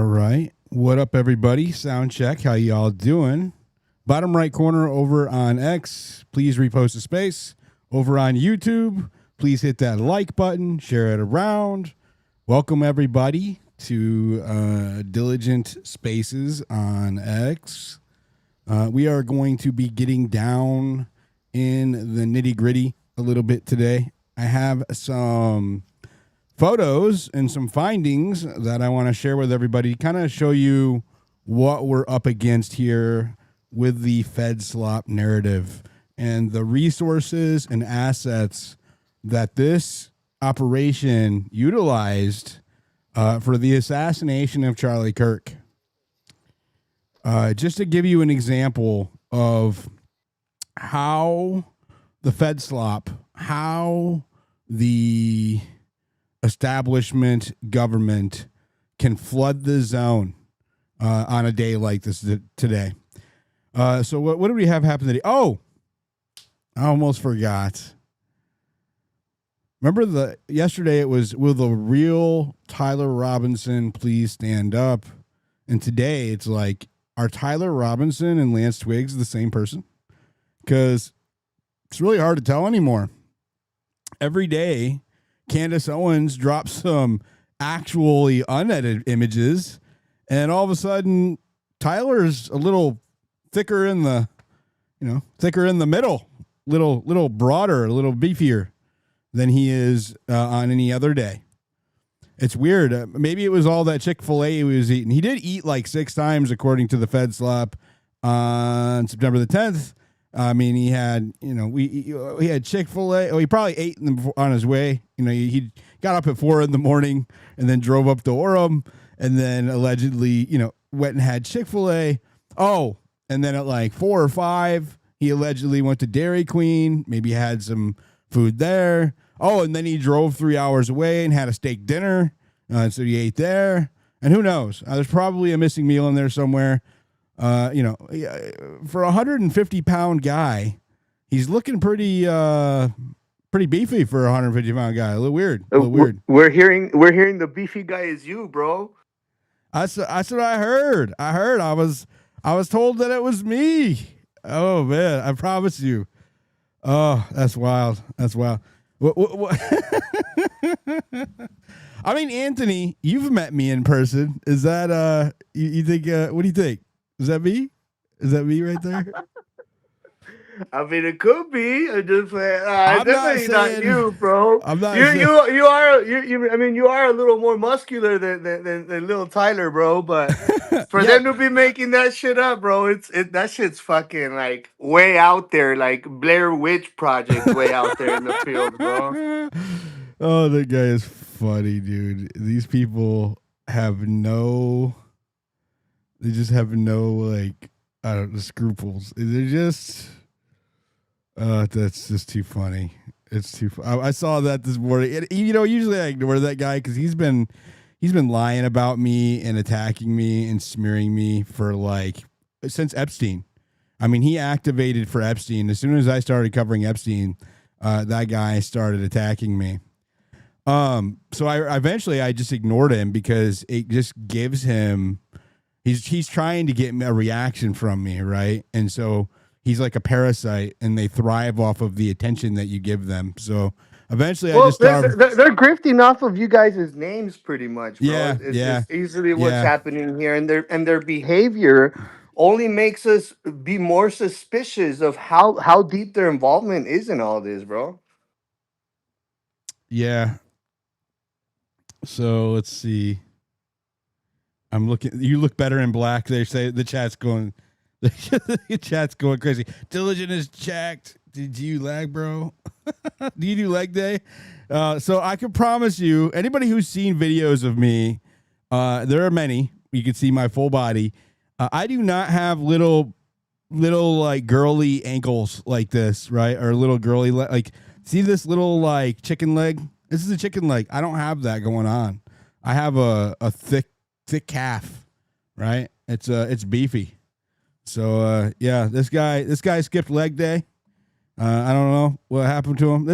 right. What up, everybody? Sound check. How y'all doing? Bottom right corner over on X. Please repost a space. Over on YouTube, please hit that like button. Share it around. Welcome, everybody, to Diligent Spaces on X. We are going to be getting down in the nitty-gritty a little bit today. I have some photos and some findings that I want to share with everybody, kind of show you what we're up against here with the FEDLOP narrative and the resources and assets that this operation utilized for the assassination of Charlie Kirk. Just to give you an example of how the FEDLOP, how the establishment government can flood the zone on a day like this today. So what do we have happen today? Oh, I almost forgot. Remember yesterday it was, will the real Tyler Robinson please stand up? And today it's like, are Tyler Robinson and Lance Twiggs the same person? Because it's really hard to tell anymore. Every day, Candace Owens drops some actually unedited images, and all of a sudden, Tyler's a little thicker in the, thicker in the middle, little broader, a little beefier than he is on any other day. It's weird. Maybe it was all that Chick-fil-A he was eating. He did eat like 6 times, according to the FEDLOP, on September the 10th. I mean, he had, he had Chick-fil-A. Oh, he probably ate them on his way. He got up at 4 a.m. and then drove up to Orem, and then allegedly, went and had Chick-fil-A. Oh, and then at like 4 or 5, he allegedly went to Dairy Queen, maybe had some food there. Oh, and then he drove 3 hours away and had a steak dinner. So he ate there. And who knows? There's probably a missing meal in there somewhere. For a 150-pound guy, he's looking pretty beefy for a 150-pound guy. A little weird. We're hearing the beefy guy is you, bro. That's what I heard. I was told that it was me. Oh man, I promise you. Oh, that's wild. What? I mean, Anthony, you've met me in person. Is that you think? What do you think? Is that me? Is that me right there? I mean, it could be. I'm just saying. Definitely not you, bro. I'm not. You are. I mean, you are a little more muscular than little Tyler, bro. But for them to be making that shit up, bro, that shit's fucking like way out there, like Blair Witch Project, way out there in the field, bro. Oh, that guy is funny, dude. These people have no. They just have no, like, I don't know, scruples. They're just, that's just too funny. It's too I saw that this morning. And, usually I ignore that guy because he's been lying about me and attacking me and smearing me for, like, since Epstein. I mean, he activated for Epstein. As soon as I started covering Epstein, that guy started attacking me. So I eventually just ignored him because it just gives him... He's trying to get a reaction from me, right? And so he's like a parasite, and they thrive off of the attention that you give them. So eventually, they're grifting off of you guys' names, pretty much, bro. Yeah, it's just easily what's happening here, and their behavior only makes us be more suspicious of how deep their involvement is in all this, bro. Yeah. So let's see. I'm looking. You look better in black. They say the chat's going. The chat's going crazy. Diligent is jacked. Did you lag, bro? Do you do leg day? So I can promise you, anybody who's seen videos of me, there are many. You can see my full body. I do not have little like girly ankles like this, right? Or little girly like. See this little like chicken leg? This is a chicken leg. I don't have that going on. I have a thick calf, right? It's beefy. So yeah, this guy skipped leg day. I don't know what happened to him.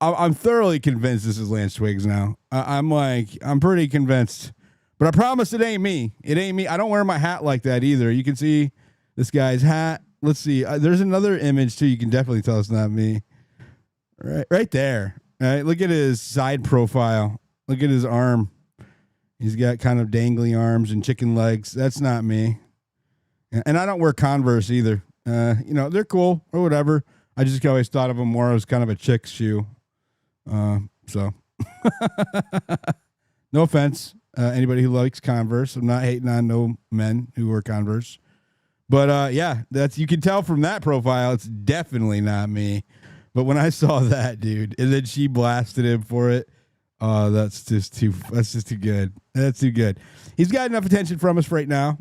I'm thoroughly convinced this is Lance Twiggs now. I'm pretty convinced But I promise it ain't me. It ain't me. I don't wear my hat like that either. You can see this guy's hat. Let's see. There's another image too. You can definitely tell it's not me. Right there. All right. Look at his side profile. Look at his arm. He's got kind of dangly arms and chicken legs. That's not me. And I don't wear Converse either. They're cool or whatever. I just always thought of them more as kind of a chick's shoe. So no offense. Anybody who likes Converse. I'm not hating on no men who wear Converse. But yeah, you can tell from that profile, it's definitely not me. But when I saw that, dude, and then she blasted him for it, that's just too good. That's too good. He's got enough attention from us right now.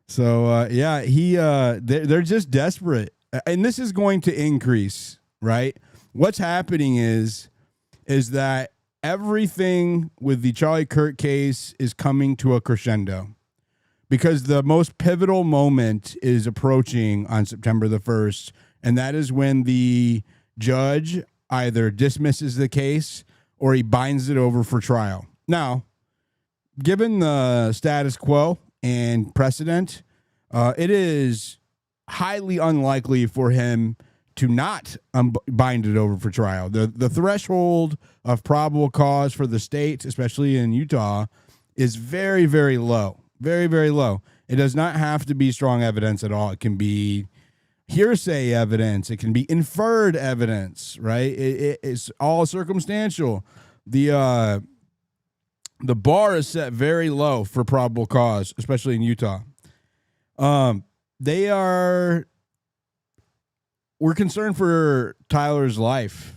So yeah, they're just desperate. And this is going to increase, right? What's happening is that everything with the Charlie Kirk case is coming to a crescendo because the most pivotal moment is approaching on September the 1st. And that is when the judge either dismisses the case or he binds it over for trial. Now, given the status quo and precedent, it is highly unlikely for him to not bind it over for trial. The threshold of probable cause for the state, especially in Utah, is very, very low. Very, very low. It does not have to be strong evidence at all. It can be hearsay evidence. It can be inferred evidence, right? It's all circumstantial. The bar is set very low for probable cause, especially in Utah. We're concerned for Tyler's life,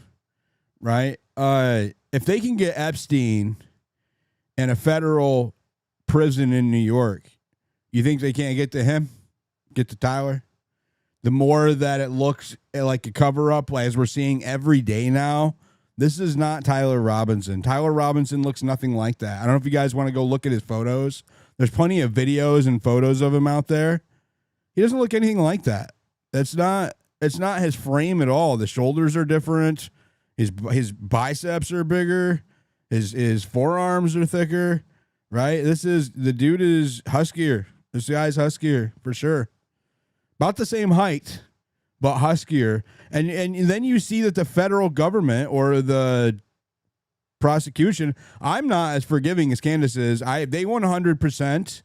right? If they can get Epstein in a federal prison in New York, you think they can't get to him? Get to Tyler? The more that it looks like a cover-up, as we're seeing every day now, this is not Tyler Robinson. Tyler Robinson looks nothing like that. I don't know if you guys want to go look at his photos. There's plenty of videos and photos of him out there. He doesn't look anything like that. It's not his frame at all. The shoulders are different. His biceps are bigger. His forearms are thicker, right? The dude is huskier. This guy's huskier for sure. About the same height, but huskier. And then you see that the federal government or the prosecution, I'm not as forgiving as Candace is. They 100%.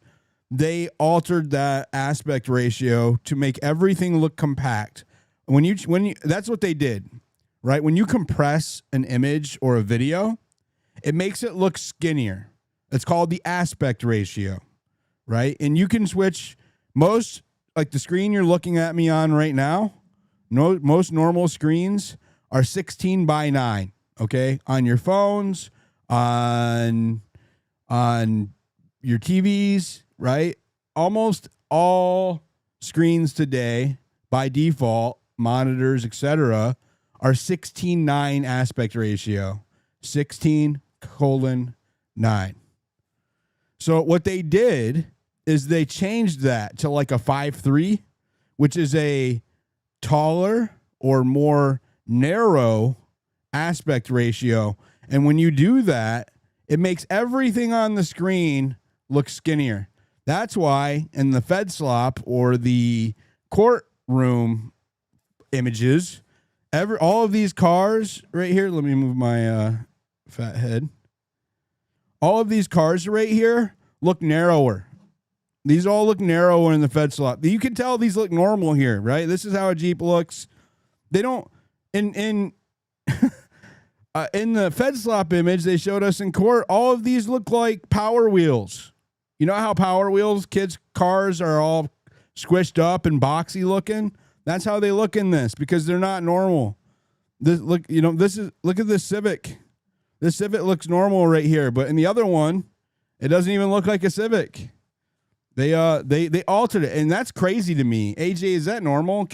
They altered that aspect ratio to make everything look compact. When you that's what they did, right? When you compress an image or a video, it makes it look skinnier. It's called the aspect ratio, right? And you can switch most, like the screen you're looking at me on right now, most normal screens are 16:9, okay? On your phones, on your TVs, right? Almost all screens today, by default, monitors, etc., are 16:9 aspect ratio. 16:9. So what they did is they changed that to like a 5:3, which is a taller or more narrow aspect ratio. And when you do that, it makes everything on the screen look skinnier. That's why in the FEDLOP or the courtroom images, all of these cars right here, let me move my fat head. All of these cars right here look narrower. These all look narrower in the FEDLOP. You can tell these look normal here, right? This is how a Jeep looks. They don't in in the FEDLOP image they showed us in court. All of these look like Power Wheels. You know how Power Wheels kids' cars are all squished up and boxy looking? That's how they look in this because they're not normal. Look at this Civic. This Civic looks normal right here, but in the other one, it doesn't even look like a Civic. They altered it, and that's crazy to me. AJ, is that normal?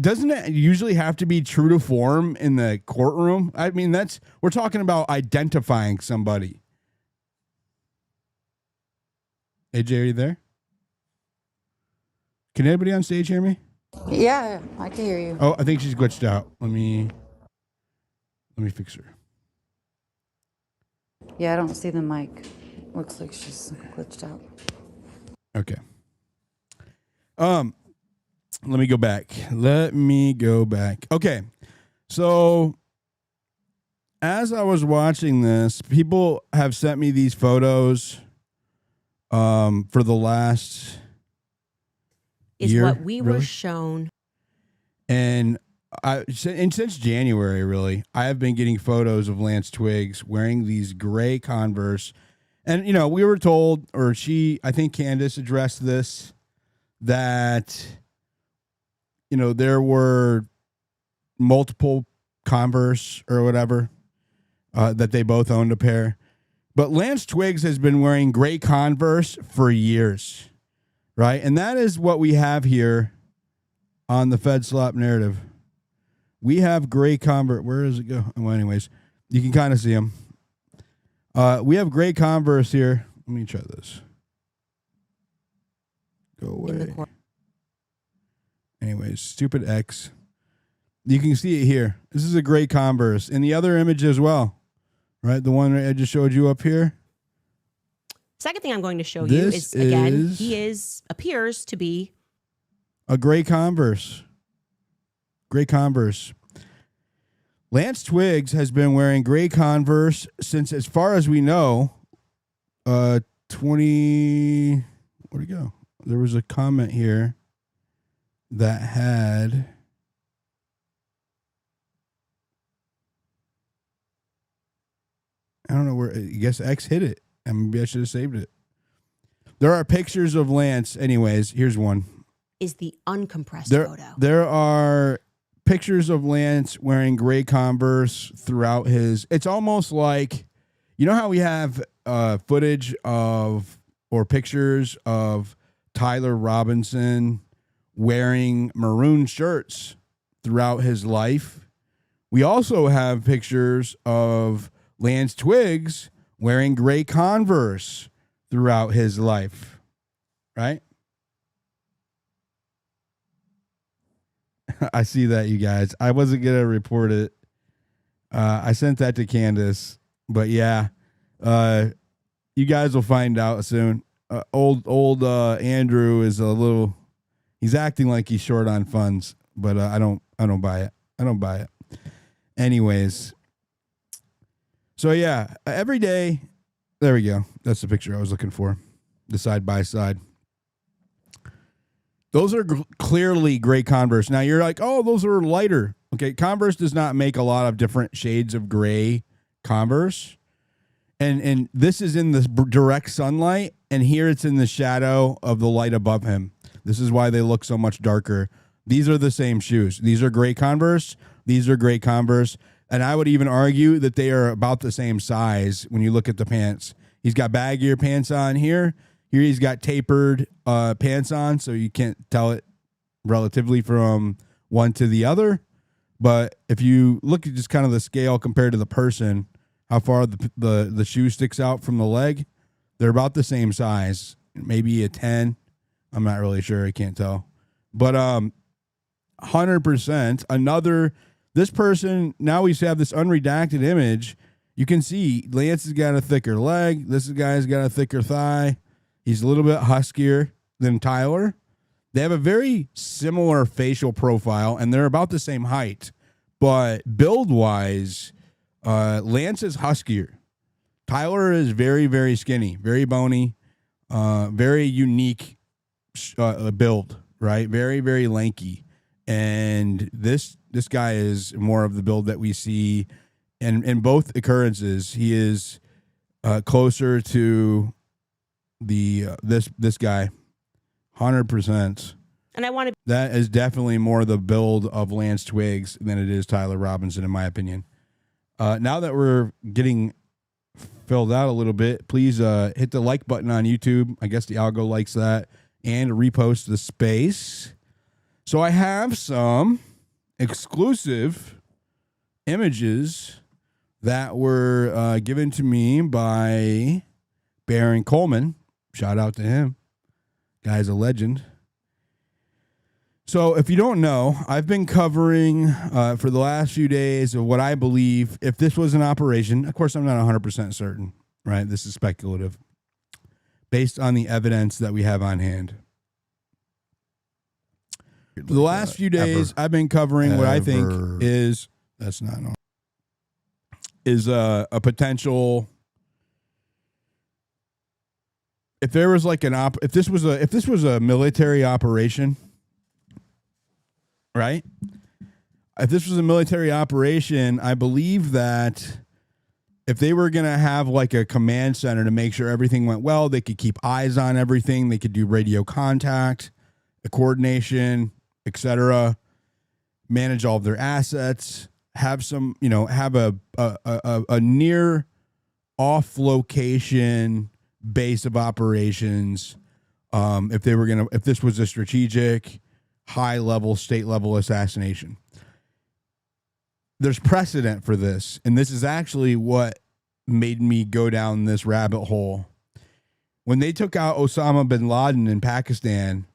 Doesn't it usually have to be true to form in the courtroom? I mean, we're talking about identifying somebody. AJ, are you there? Can anybody on stage hear me? Yeah, I can hear you. Oh, I think she's glitched out. Let me fix her. Yeah, I don't see the mic. Looks like she's glitched out. Okay. Let me go back. Okay. So as I was watching this, people have sent me these photos for the last year, what we were shown. And since January, really, I have been getting photos of Lance Twiggs wearing these gray Converse. And, we were told, or I think Candace addressed this, that, there were multiple Converse or whatever, that they both owned a pair. But Lance Twiggs has been wearing gray Converse for years, right? And that is what we have here on the FEDLOP narrative. We have gray Converse. Where does it go? Well, anyways, you can kind of see them. We have gray Converse here. Let me try this. Go away. Anyways, stupid X. You can see it here. This is a gray Converse. In the other image as well, right? The one I just showed you up here. Second thing I'm going to show you is, again, he appears to be a gray Converse. Gray Converse. Lance Twiggs has been wearing gray Converse since, as far as we know, 20. Where'd it go? There was a comment here that had. I don't know where. I guess X hit it. And maybe I should have saved it. There are pictures of Lance. Anyways, here's one. Is the uncompressed photo. There are pictures of Lance wearing gray Converse throughout his. It's almost like, how we have footage of or pictures of Tyler Robinson wearing maroon shirts throughout his life. We also have pictures of Lance Twiggs wearing gray Converse throughout his life, right? I see that, you guys. I wasn't going to report it. I sent that to Candace, but yeah, you guys will find out soon. Old Andrew is he's acting like he's short on funds, but I don't buy it. I don't buy it. Anyways. So yeah, every day, there we go. That's the picture I was looking for. The side by side. Those are clearly gray Converse. Now you're like, oh, those are lighter. Okay, Converse does not make a lot of different shades of gray Converse. And this is in the direct sunlight, and here it's in the shadow of the light above him. This is why they look so much darker. These are the same shoes. These are gray Converse. These are gray Converse. And I would even argue that they are about the same size when you look at the pants. He's got baggier pants on here. Here he's got tapered pants on, so you can't tell it relatively from one to the other. But if you look at just kind of the scale compared to the person, how far the shoe sticks out from the leg, they're about the same size. Maybe a 10. I'm not really sure. I can't tell. But 100%. This person, now we have this unredacted image. You can see Lance has got a thicker leg. This guy's got a thicker thigh. He's a little bit huskier than Tyler. They have a very similar facial profile, and they're about the same height. But build-wise, Lance is huskier. Tyler is very, very skinny, very bony, very unique build, right? Very, very lanky. And this guy is more of the build that we see in both occurrences. He is closer to this guy, 100%. And that is definitely more the build of Lance Twiggs than it is Tyler Robinson, in my opinion. Now that we're getting filled out a little bit, please hit the like button on YouTube. I guess the algo likes that, and repost the space. So I have some exclusive images that were given to me by Baron Coleman. Shout out to him. Guy's a legend. So if you don't know, I've been covering for the last few days of what I believe, if this was an operation, of course I'm not 100% certain, right? This is speculative, based on the evidence that we have on hand. For the last few days, I've been covering what I think is, that's not normal, is a potential. If there was like if this was a military operation, right? If this was a military operation, I believe that if they were going to have like a command center to make sure everything went well, they could keep eyes on everything. They could do radio contact, coordination, etc., manage all of their assets, have some, have a near off location base of operations. If this was a strategic, high level, state level assassination, there's precedent for this. And this is actually what made me go down this rabbit hole. When they took out Osama bin Laden in Pakistan,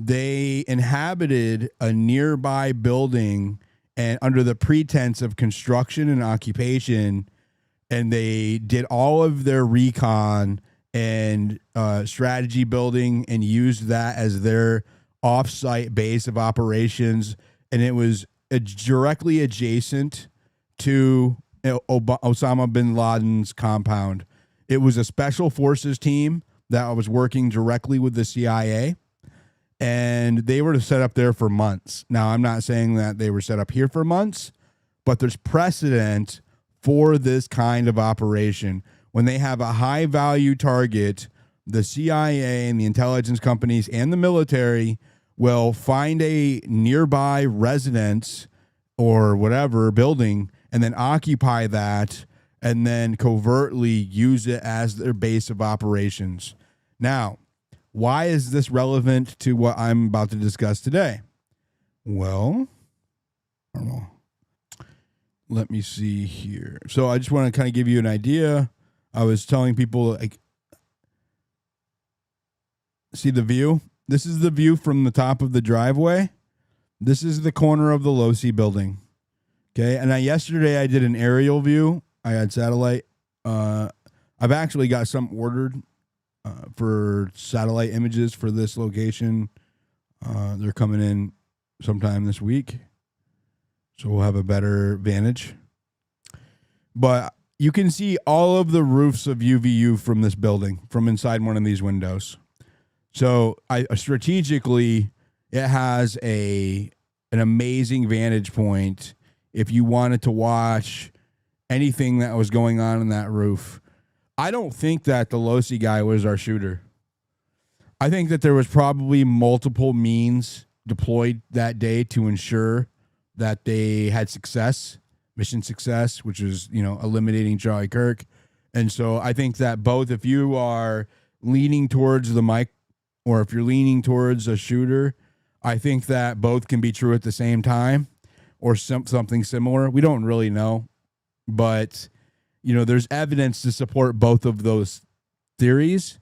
they inhabited a nearby building and under the pretense of construction and occupation, and they did all of their recon and strategy building and used that as their off-site base of operations, and it was directly adjacent to Osama bin Laden's compound. It was a special forces team that was working directly with the CIA, and they were set up there for months. Now, I'm not saying that they were set up here for months, but there's precedent for this kind of operation. When they have a high-value target, the CIA and the intelligence companies and the military will find a nearby residence or whatever building and then occupy that and then covertly use it as their base of operations. Now, why is this relevant to what I'm about to discuss today? Well, I don't know. Let me see here. So I just want to kind of give you an idea. I was telling people, like, see the view? This is the view from the top of the driveway. This is the corner of the Losi building. Okay. And yesterday I did an aerial view. I had satellite. I've actually got some ordered for satellite images for this location. They're coming in sometime this week, so we'll have a better vantage. But you can see all of the roofs of UVU from this building, from inside one of these windows. So strategically, it has an amazing vantage point if you wanted to watch anything that was going on in that roof. I don't think that the Losi guy was our shooter. I think that there was probably multiple means deployed that day to ensure that they had success, mission success, which was, eliminating Charlie Kirk. And so I think that both, if you are leaning towards the mic or if you're leaning towards a shooter, I think that both can be true at the same time or something similar. We don't really know, but there's evidence to support both of those theories.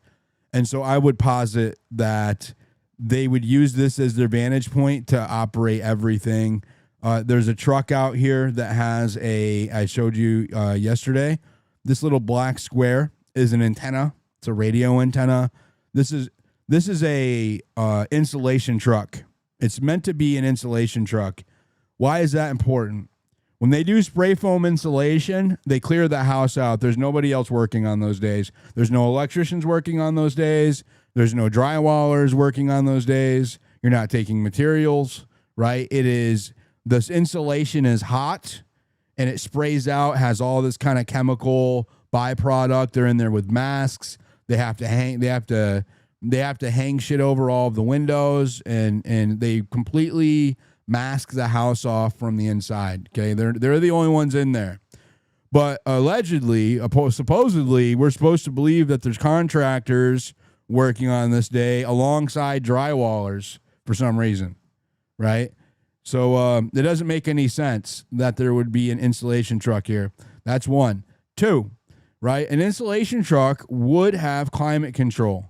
And so I would posit that they would use this as their vantage point to operate everything. There's a truck out here that has I showed you yesterday. This little black square is an antenna. It's a radio antenna. This is a insulation truck. It's meant to be an insulation truck. Why is that important? When they do spray foam insulation, they clear the house out. There's nobody else working on those days. There's no electricians working on those days. There's no drywallers working on those days. You're not taking materials, right? This insulation is hot and it sprays out, has all this kind of chemical byproduct. They're in there with masks. They have to hang shit over all of the windows and they completely mask the house off from the inside. Okay, they're the only ones in there. But supposedly, we're supposed to believe that there's contractors working on this day alongside drywallers for some reason, right? So it doesn't make any sense that there would be an insulation truck here. That's one. Two, right? An insulation truck would have climate control,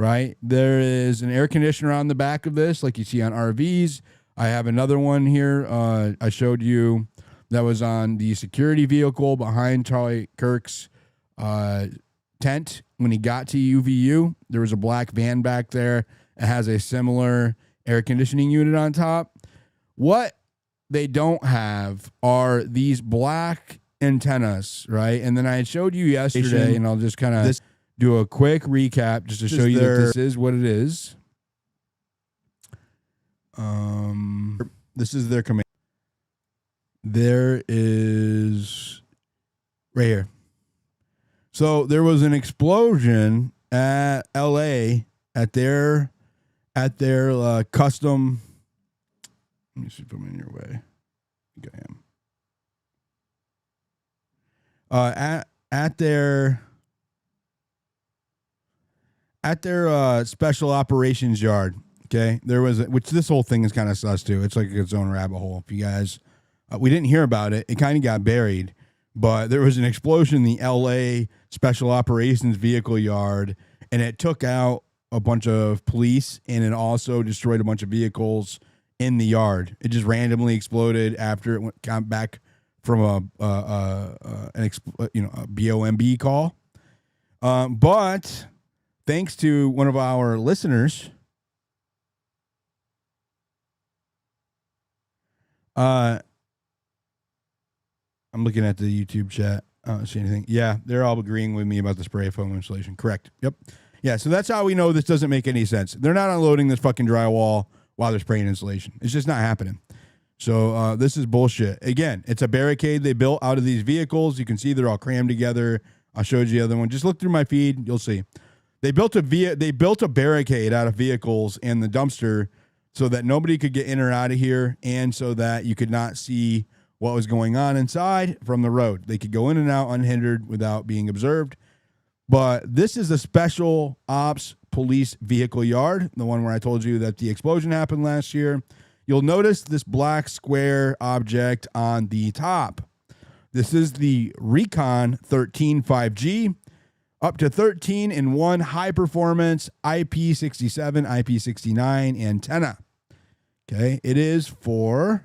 right? There is an air conditioner on the back of this, like you see on RVs. I have another one here. I showed you that was on the security vehicle behind Charlie Kirk's tent when he got to UVU. There was a black van back there. It has a similar air conditioning unit on top. What they don't have are these black antennas, right? And then I showed you yesterday, and I'll just kind of do a quick recap just to show you that this is what it is. This is their command. There is right here. So there was an explosion at LA at their custom. Let me see if I'm in your way. I think I am. At their special operations yard. Okay, there was which this whole thing is kind of sus too. It's like its own rabbit hole. If you guys, we didn't hear about it. It kind of got buried, but there was an explosion in the LA special operations vehicle yard, and it took out a bunch of police, and it also destroyed a bunch of vehicles in the yard. It just randomly exploded after it got back from a BOMB call. But thanks to one of our listeners, I'm looking at the YouTube chat. I don't see anything. Yeah, they're all agreeing with me about the spray foam installation. Correct. Yep. Yeah, so that's how we know this doesn't make any sense. They're not unloading this fucking drywall while they're spraying insulation. It's just not happening. So this is bullshit. Again, it's a barricade they built out of these vehicles. You can see they're all crammed together. I showed you the other one. Just look through my feed. You'll see. They built a barricade out of vehicles and the dumpster so that nobody could get in or out of here, and so that you could not see what was going on inside from the road. They could go in and out unhindered without being observed. But this is a special ops police vehicle yard, the one where I told you that the explosion happened last year. You'll notice this black square object on the top. This is the Recon 13 5G, up to 13 in one high performance IP67, IP69 antenna. Okay, it is for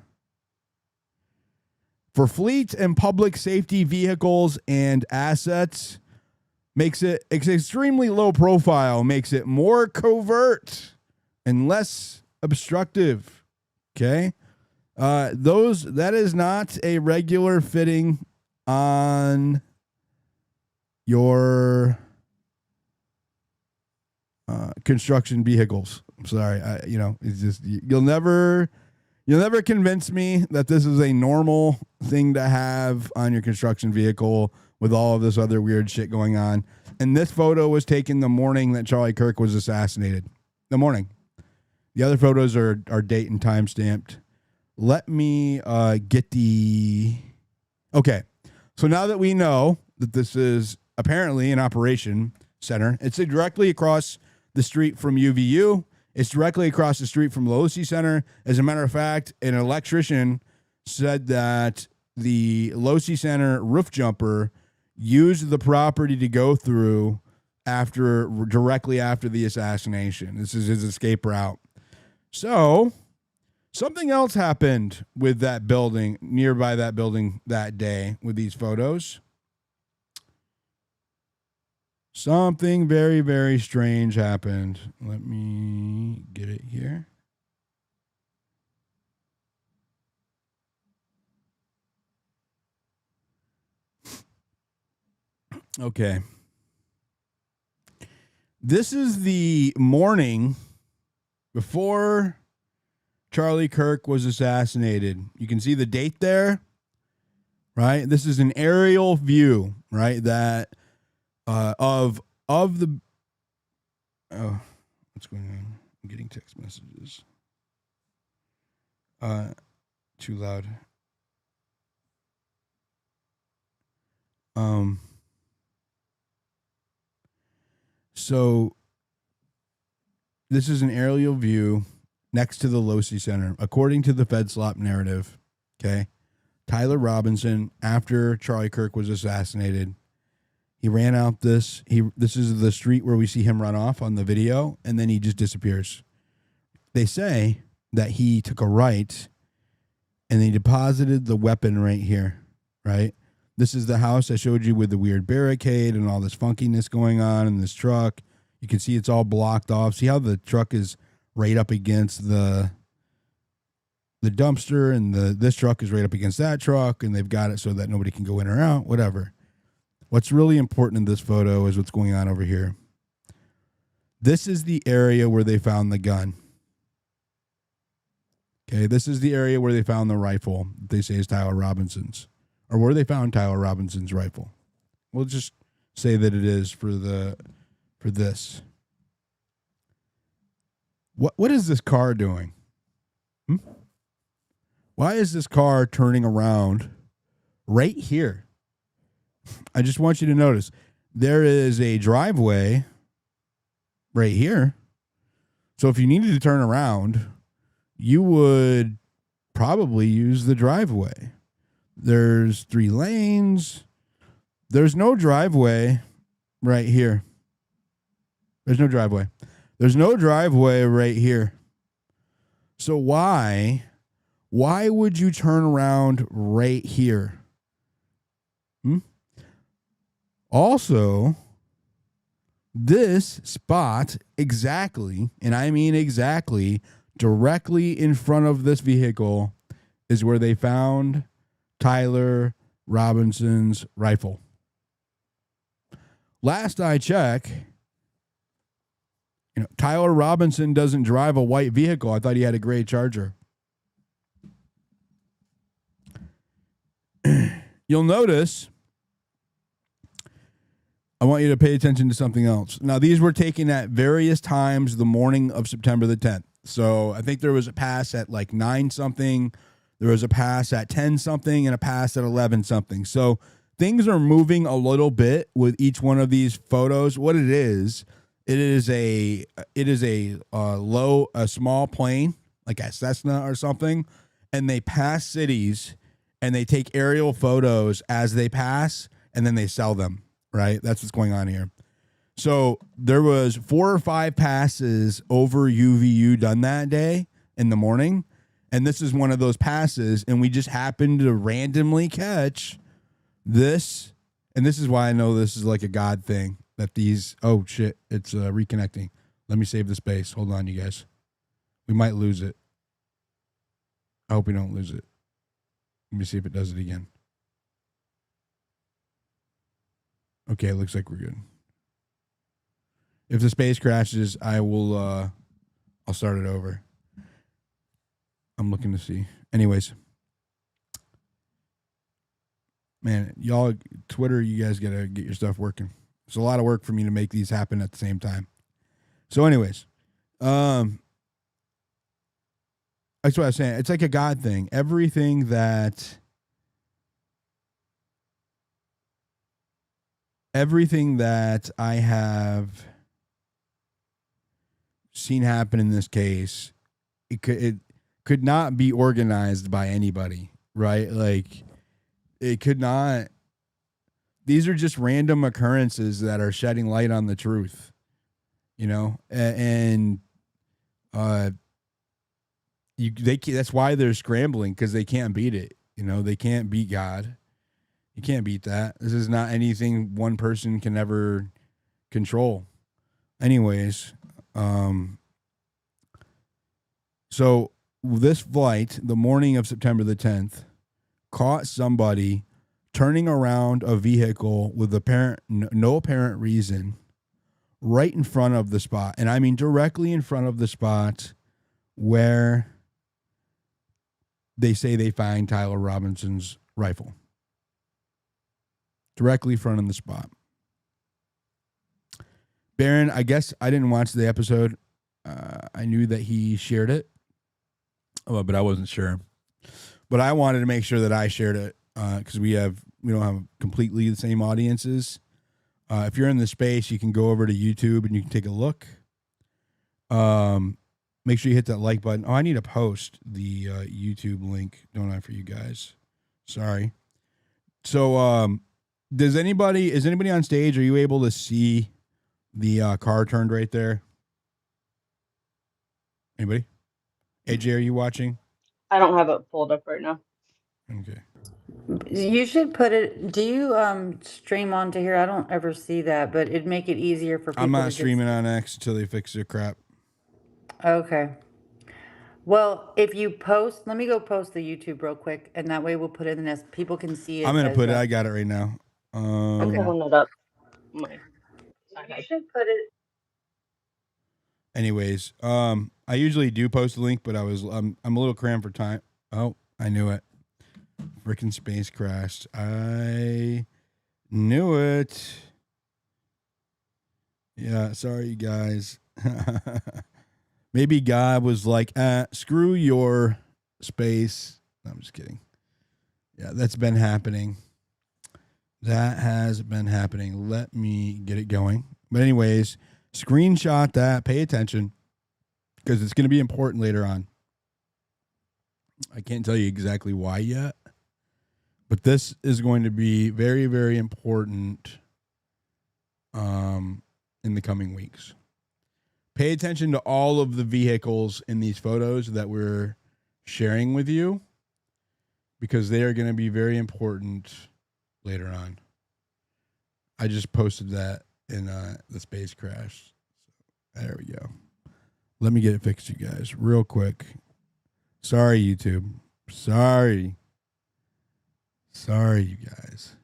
fleet and public safety vehicles and assets. Makes it extremely low profile, makes it more covert and less obstructive. Okay. That is not a regular fitting on your construction vehicles. I'm sorry. It's just, you'll never convince me that this is a normal thing to have on your construction vehicle with all of this other weird shit going on. And this photo was taken the morning that Charlie Kirk was assassinated. The morning. The other photos are date and time stamped. Let me get the... Okay. So now that we know that this is apparently an operation center, it's directly across the street from UVU. It's directly across the street from Losi Center. As a matter of fact, an electrician said that the Losi Center roof jumper used the property to go through directly after the assassination. This is his escape route. So something else happened with that building, nearby that building that day with these photos. Something very, very strange happened. Let me get it here. Okay. This is the morning before Charlie Kirk was assassinated. You can see the date there, right? This is an aerial view, right? That of the what's going on? I'm getting text messages. Too loud. So this is an aerial view next to the Losi Center. According to the FEDLOP narrative, okay, Tyler Robinson, after Charlie Kirk was assassinated, He ran out this. This is the street where we see him run off on the video, and then he just disappears. They say that he took a right, and he deposited the weapon right here, right? This is the house I showed you with the weird barricade and all this funkiness going on in this truck. You can see it's all blocked off. See how the truck is right up against the dumpster, and this truck is right up against that truck, and they've got it so that nobody can go in or out, whatever. What's really important in this photo is what's going on over here. This is the area where they found the gun. Okay, this is the area where they found the rifle that they say is Tyler Robinson's, or where they found Tyler Robinson's rifle. We'll just say that it is for this. What is this car doing? Why is this car turning around right here? I just want you to notice there is a driveway right here. So if you needed to turn around, you would probably use the driveway. There's 3 lanes. There's no driveway right here. There's no driveway. There's no driveway right here. So why would you turn around right here? Also, this spot exactly, and I mean exactly, directly in front of this vehicle is where they found Tyler Robinson's rifle. Last I checked, Tyler Robinson doesn't drive a white vehicle. I thought he had a gray Charger. You'll notice, I want you to pay attention to something else. Now, these were taken at various times the morning of September the 10th. So I think there was a pass at like 9 something. There was a pass at 10 something and a pass at 11 something. So things are moving a little bit with each one of these photos. What it is a small plane, like a Cessna or something, and they pass cities and they take aerial photos as they pass, and then they sell them, right? That's what's going on here. So there was 4 or 5 passes over UVU done that day in the morning, and this is one of those passes, and we just happened to randomly catch this, and this is why I know this is like a God thing, that these, oh shit, it's reconnecting. Let me save the space. Hold on, you guys. We might lose it. I hope we don't lose it. Let me see if it does it again. Okay, it looks like we're good. If the space crashes, I will, I'll start it over. I'm looking to see. Anyways. Man, y'all, Twitter, you guys got to get your stuff working. It's a lot of work for me to make these happen at the same time. So anyways, that's what I was saying. It's like a God thing. Everything that I have seen happen in this case, it could not be organized by anybody, right? Like, it could not. These are just random occurrences that are shedding light on the truth, and that's why they're scrambling, because they can't beat it. They can't beat God. You can't beat that. This is not anything one person can ever control. Anyways, so this flight, the morning of September the 10th, caught somebody turning around a vehicle with no apparent reason right in front of the spot. And I mean directly in front of the spot where they say they find Tyler Robinson's rifle. Directly in front of the spot. Baron, I guess I didn't watch the episode. I knew that he shared it, but I wasn't sure. But I wanted to make sure that I shared it, because we don't have completely the same audiences. If you're in the space, you can go over to YouTube and you can take a look. Make sure you hit that like button. Oh, I need to post the YouTube link, don't I, for you guys? Sorry. So Is anybody on stage? Are you able to see the car turned right there? Anybody? AJ, are you watching? I don't have it pulled up right now. Okay. You should put it. Do you stream onto here? I don't ever see that, but it'd make it easier for people. I'm not to streaming on X until they fix their crap. Okay. Well, if you post, let me go post the YouTube real quick, and that way we'll put it in as people can see it. I'm gonna put it. I got it right now. I'm pulling it up. You should put it. Anyways, I usually do post a link, but I'm a little crammed for time. Oh, I knew it. Frickin' space crashed. I knew it. Yeah, sorry, you guys. Maybe God was like, screw your space. No, I'm just kidding. Yeah, that's been happening. That has been happening. Let me get it going. But anyways, screenshot that. Pay attention because it's going to be important later on. I can't tell you exactly why yet, but this is going to be very, very important in the coming weeks. Pay attention to all of the vehicles in these photos that we're sharing with you because they are going to be very important later on. I just posted that in the space crash. So, there we go. Let me get it fixed, you guys, real quick. Sorry, YouTube. Sorry, you guys.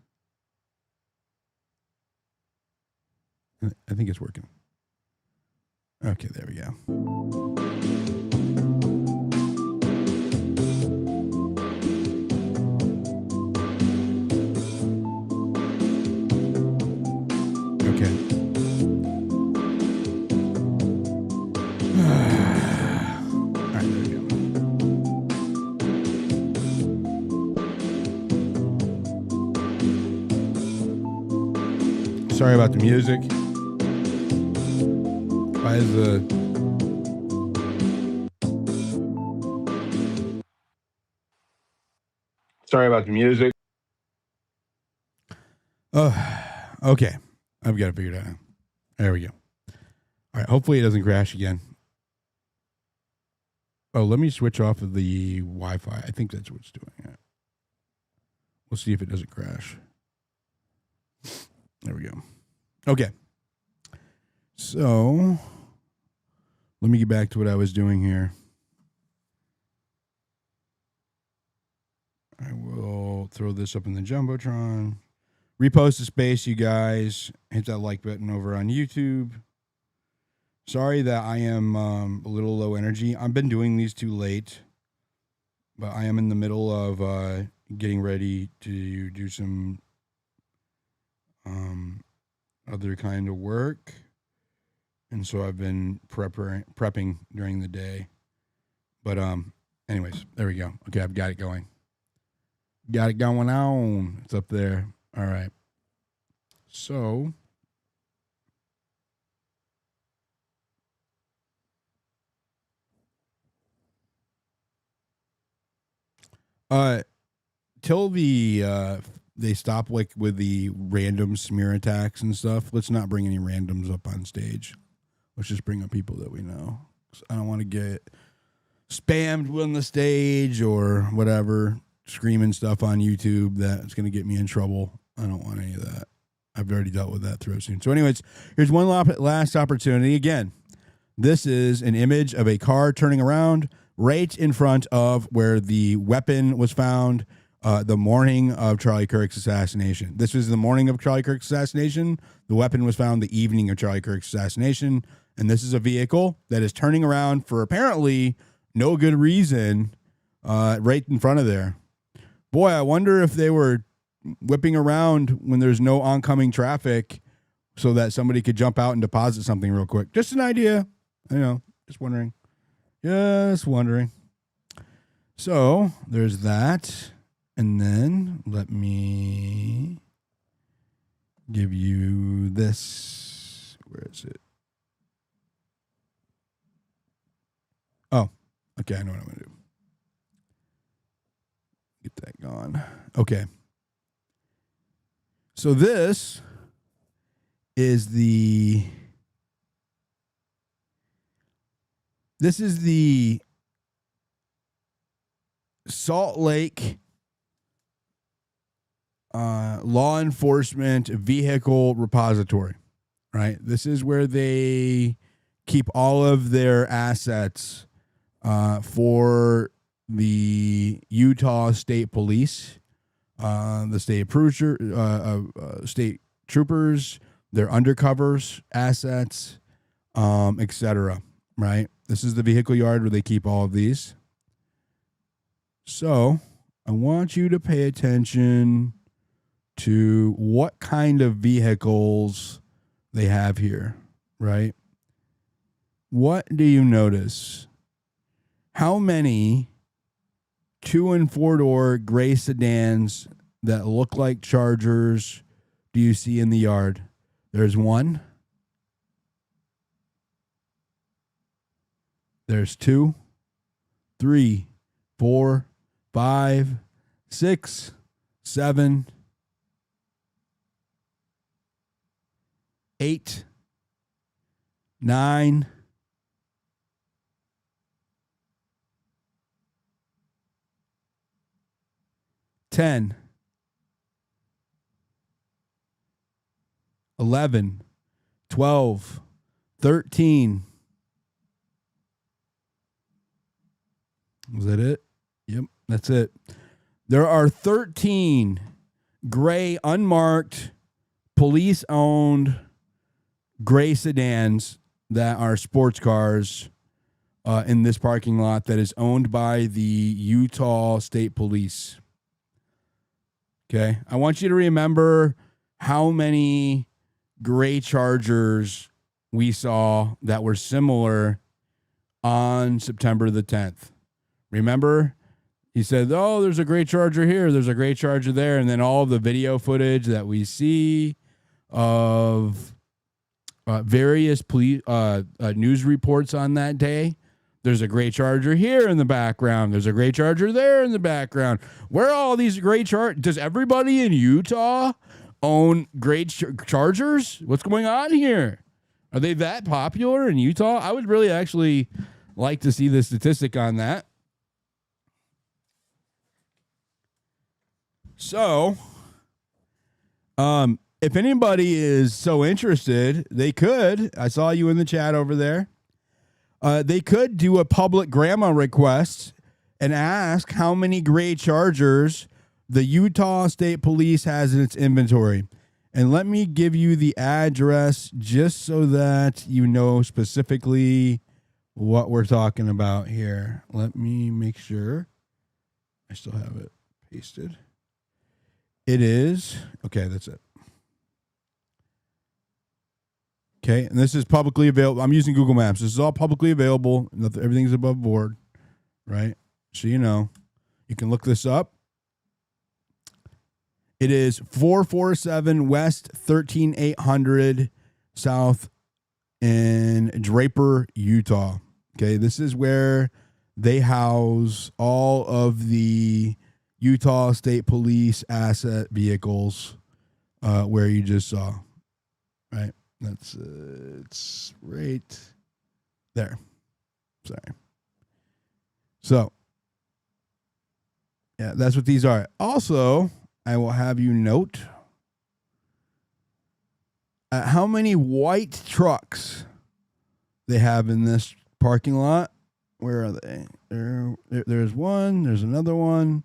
I think it's working. Okay, there we go. Okay. All right, there we go. Sorry about the music. Why is Sorry about the music. Oh, okay. I've got it figured out now. There we go. All right. Hopefully it doesn't crash again. Oh, let me switch off of the Wi-Fi. I think that's what's doing it. We'll see if it doesn't crash. There we go. Okay. So let me get back to what I was doing here. I will throw this up in the Jumbotron. Repost the space, you guys. Hit that like button over on YouTube. Sorry that I am a little low energy. I've been doing these too late, but I am in the middle of getting ready to do some other kind of work. And so I've been prepping during the day. But anyways, there we go. Okay, I've got it going. Got it going on. It's up there. All right. So till they stop like with the random smear attacks and stuff, let's not bring any randoms up on stage. Let's just bring up people that we know. I don't want to get spammed on the stage or whatever, screaming stuff on YouTube that's going to get me in trouble. I don't want any of that. I've already dealt with that throw scene. So anyways, here's one last opportunity. Again, this is an image of a car turning around right in front of where the weapon was found the morning of Charlie Kirk's assassination. This was the morning of Charlie Kirk's assassination. The weapon was found the evening of Charlie Kirk's assassination. And this is a vehicle that is turning around for apparently no good reason right in front of there. Boy, I wonder if they were whipping around when there's no oncoming traffic so that somebody could jump out and deposit something real quick. Just an idea. I know. Just wondering. Just wondering. So there's that. And then let me give you this. Where is it? Oh, okay. I know what I'm going to do. Get that gone. Okay. So this is the Salt Lake law enforcement vehicle repository, right? This is where they keep all of their assets for the Utah State Police, the state troopers, their undercovers, assets, etc. Right? This is the vehicle yard where they keep all of these. So I want you to pay attention to what kind of vehicles they have here, right? What do you notice? How many 2- and 4-door gray sedans that look like Chargers do you see in the yard? There's one. There's 2, 3, 4, 5, 6, 7, 8, 9, 10, 11, 12, 13. Was that it? Yep, that's it. There are 13 gray, unmarked, police-owned gray sedans that are sports cars in this parking lot that is owned by the Utah State Police. Okay, I want you to remember how many gray Chargers we saw that were similar on September the 10th. Remember, he said, oh, there's a gray Charger here, there's a gray Charger there, and then all of the video footage that we see of various police news reports on that day. There's a gray Charger here in the background. There's a gray Charger there in the background. Where are all these gray Chargers? Does everybody in Utah own gray Chargers? What's going on here? Are they that popular in Utah? I would really actually like to see the statistic on that. So, if anybody is so interested, they could. I saw you in the chat over there. They could do a public grandma request and ask how many gray Chargers the Utah State Police has in its inventory. And let me give you the address just so that you know specifically what we're talking about here. Let me make sure I still have it pasted. It is, okay, that's it. Okay, and this is publicly available. I'm using Google Maps. This is all publicly available. Everything's above board, right? So you know, you can look this up. It is 447 West 13800 South in Draper, Utah. Okay, this is where they house all of the Utah State Police asset vehicles, where you just saw, right? That's it's right there. Sorry. So, yeah, that's what these are. Also, I will have you note how many white trucks they have in this parking lot. Where are they? There's one. There's another one.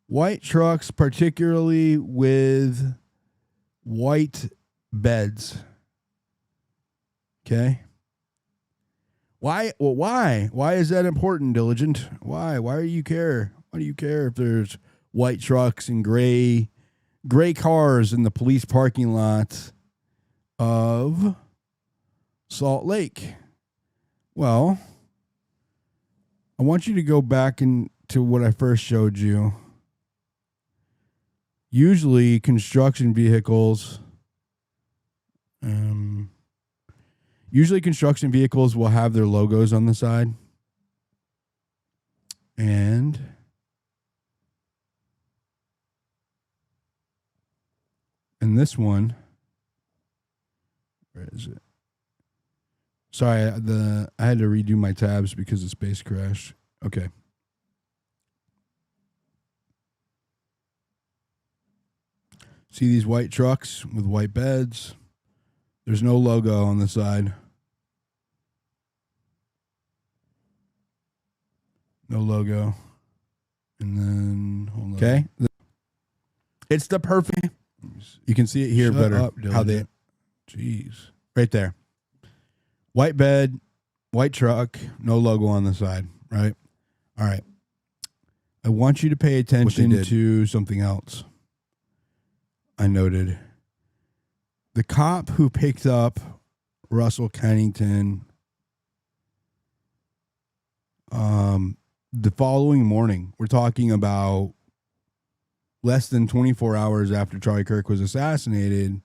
White trucks, particularly with white beds. Okay. Why? Well, why? Why is that important, Diligent? Why? Why do you care? Why do you care if there's white trucks and gray cars in the police parking lot of Salt Lake? Well, I want you to go back into what I first showed you. Usually construction vehicles will have their logos on the side. And this one, where is it? Sorry, I had to redo my tabs because the space crashed. Okay. See these white trucks with white beds? There's no logo on the side. No logo. And then, hold on. Okay. It's the perfect. You can see it here better. How they, jeez. Right there. White bed, white truck, no logo on the side, right? All right. I want you to pay attention to something else. I noted the cop who picked up Russell Kennington the following morning, we're talking about less than 24 hours after Charlie Kirk was assassinated,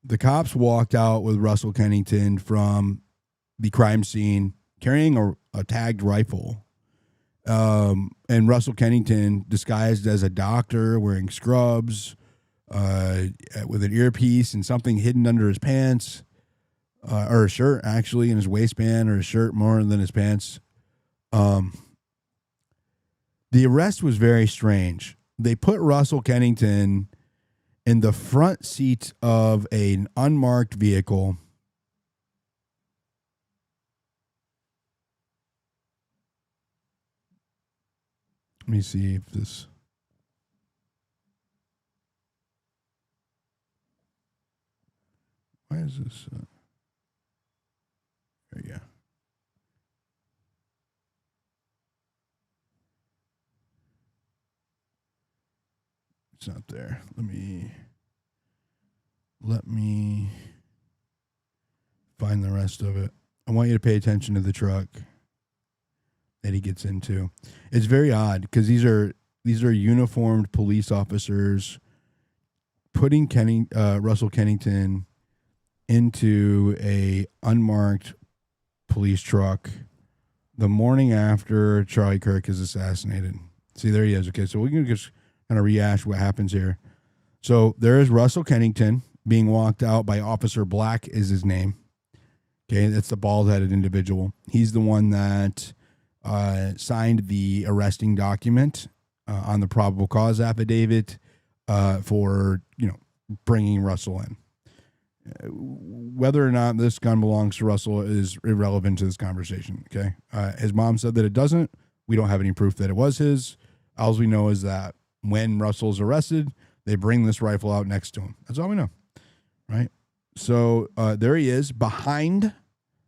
the cops walked out with Russell Kennington from the crime scene carrying a tagged rifle. And Russell Kennington, disguised as a doctor, wearing scrubs, with an earpiece and something hidden under his pants, or a shirt, actually, in his waistband, or a shirt more than his pants. The arrest was very strange. They put Russell Kennington in the front seat of an unmarked vehicle. Let me see if this... Why is this? There you go. It's not there. Let me find the rest of it. I want you to pay attention to the truck that he gets into. It's very odd because these are uniformed police officers putting Russell Kennington into a unmarked police truck the morning after Charlie Kirk is assassinated. See, there he is. Okay, so we can just kind of rehash what happens here. So there is Russell Kennington being walked out by Officer Black is his name. Okay, that's the bald-headed individual. He's the one that signed the arresting document on the probable cause affidavit for, bringing Russell in. Whether or not this gun belongs to Russell is irrelevant to this conversation, okay? His mom said that it doesn't. We don't have any proof that it was his. All we know is that when Russell's arrested, they bring this rifle out next to him. That's all we know, right? So there he is behind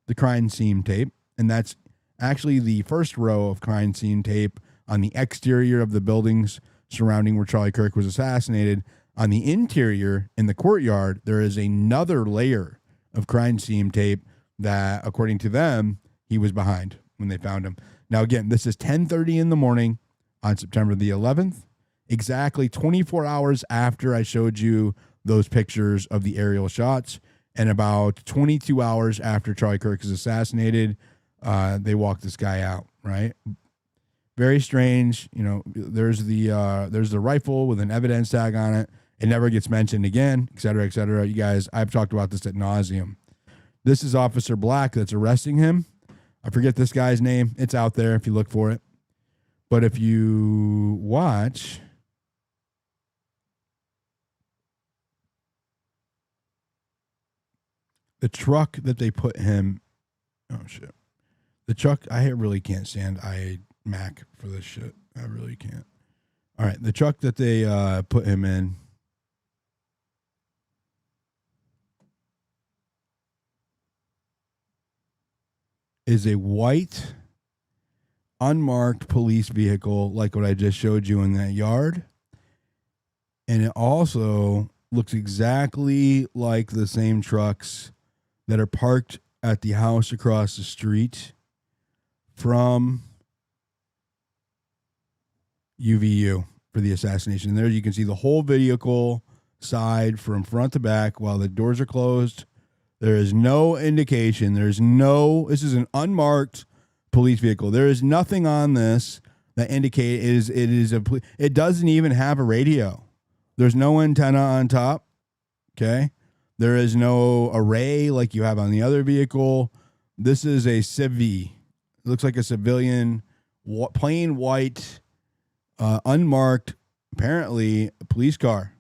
the crime scene tape, and that's actually the first row of crime scene tape on the exterior of the buildings surrounding where Charlie Kirk was assassinated. On the interior, in the courtyard, there is another layer of crime scene tape that, according to them, he was behind when they found him. Now, again, this is 10:30 in the morning on September the 11th, exactly 24 hours after I showed you those pictures of the aerial shots, and about 22 hours after Charlie Kirk is assassinated, they walked this guy out, right? Very strange. There's the rifle with an evidence tag on it. It never gets mentioned again, et cetera, et cetera. You guys, I've talked about this ad nauseum. This is Officer Black that's arresting him. I forget this guy's name. It's out there if you look for it. But if you watch, the truck that they put him, oh shit. The truck, I really can't stand Mac for this shit. I really can't. All right, the truck that they put him in is a white, unmarked police vehicle like what I just showed you in that yard. And it also looks exactly like the same trucks that are parked at the house across the street from UVU for the assassination. And there you can see the whole vehicle side from front to back while the doors are closed. There is no indication. This is an unmarked police vehicle. There is nothing on this that it doesn't even have a radio. There's no antenna on top. Okay. There is no array like you have on the other vehicle. This is a civvy. It looks like a civilian, plain white, unmarked, apparently a police car,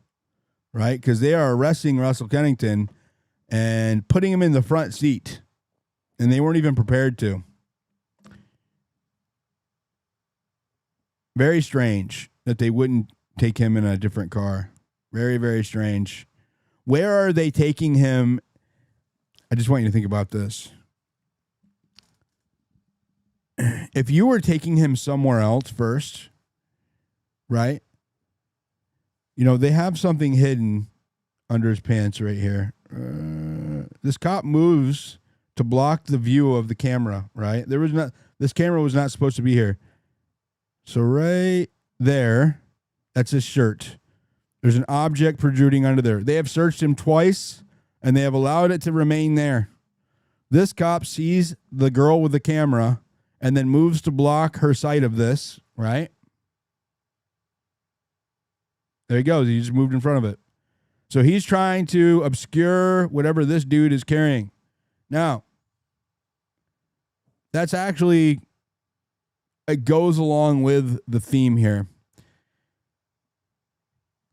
right? Because they are arresting Russell Kennington and putting him in the front seat, and they weren't even prepared to. Very strange that they wouldn't take him in a different car. Very, very strange. Where are they taking him? I just want you to think about this. If you were taking him somewhere else first, right? You know, they have something hidden under his pants right here. This cop moves to block the view of the camera, right? This camera was not supposed to be here. So right there, that's his shirt. There's an object protruding under there. They have searched him twice, and they have allowed it to remain there. This cop sees the girl with the camera and then moves to block her sight of this, right? There he goes. He just moved in front of it. So he's trying to obscure whatever this dude is carrying. Now, that's actually, it goes along with the theme here.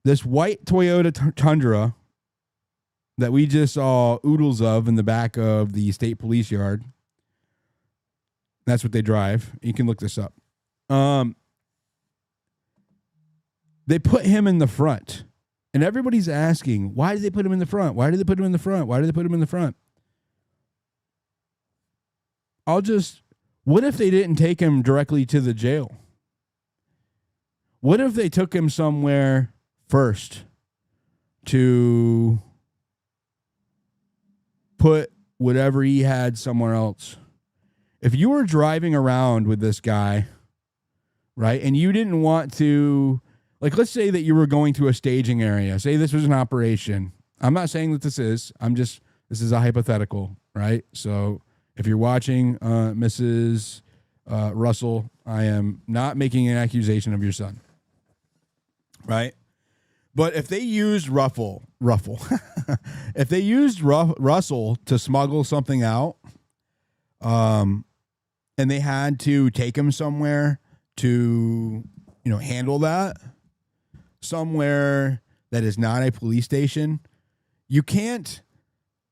This white Toyota Tundra that we just saw oodles of in the back of the state police yard. That's what they drive. You can look this up. They put him in the front. And everybody's asking, why did they put him in the front? Why did they put him in the front? Why did they put him in the front? What if they didn't take him directly to the jail? What if they took him somewhere first to put whatever he had somewhere else? If you were driving around with this guy, right, and you didn't want to, like, let's say that you were going to a staging area. Say this was an operation. I'm not saying that this is a hypothetical, right? So if you're watching, Mrs. Russell, I am not making an accusation of your son, right? But if they used if they used Russell to smuggle something out, and they had to take him somewhere to, handle that, somewhere that is not a police station, you can't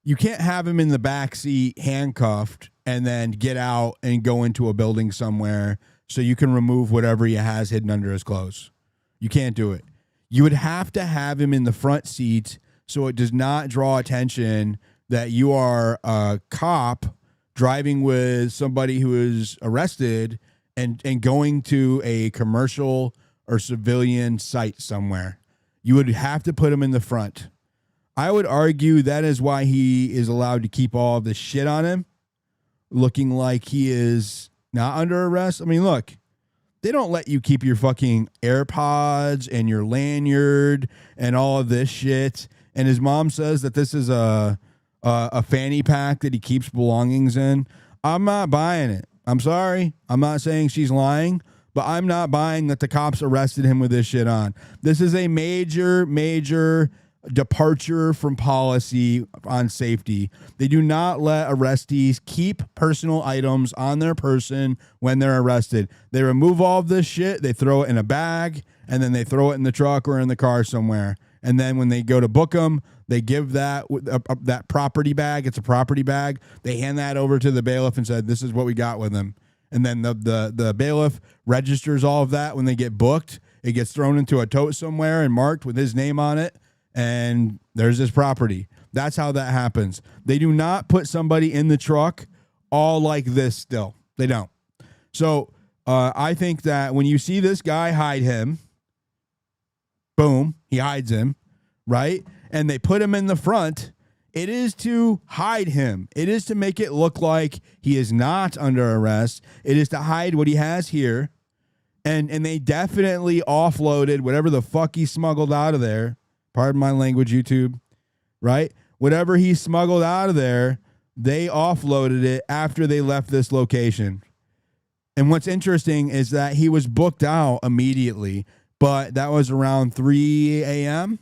have him in the back seat handcuffed and then get out and go into a building somewhere so you can remove whatever he has hidden under his clothes. You can't do it. You would have to have him in the front seat so it does not draw attention that you are a cop driving with somebody who is arrested and going to a commercial or civilian site somewhere. You would have to put him in the front. I would argue that is why he is allowed to keep all of this shit on him, looking like he is not under arrest. I mean, look, they don't let you keep your fucking AirPods and your lanyard and all of this shit. And his mom says that this is a fanny pack that he keeps belongings in. I'm not buying it. I'm sorry. I'm not saying she's lying, but I'm not buying that the cops arrested him with this shit on. This is a major, major departure from policy on safety. They do not let arrestees keep personal items on their person when they're arrested. They remove all of this shit, they throw it in a bag, and then they throw it in the truck or in the car somewhere. And then when they go to book them, they give that property bag. It's a property bag. They hand that over to the bailiff and said, this is what we got with him. And then the bailiff registers all of that. When they get booked, it gets thrown into a tote somewhere and marked with his name on it. And there's his property. That's how that happens. They do not put somebody in the truck all like this still. They don't. So I think that when you see this guy hide him, boom, he hides him, right? And they put him in the front. It is to hide him. It is to make it look like he is not under arrest. It is to hide what he has here. And they definitely offloaded whatever the fuck he smuggled out of there. Pardon my language, YouTube, right? Whatever he smuggled out of there, they offloaded it after they left this location. And what's interesting is that he was booked out immediately, but that was around 3 a.m.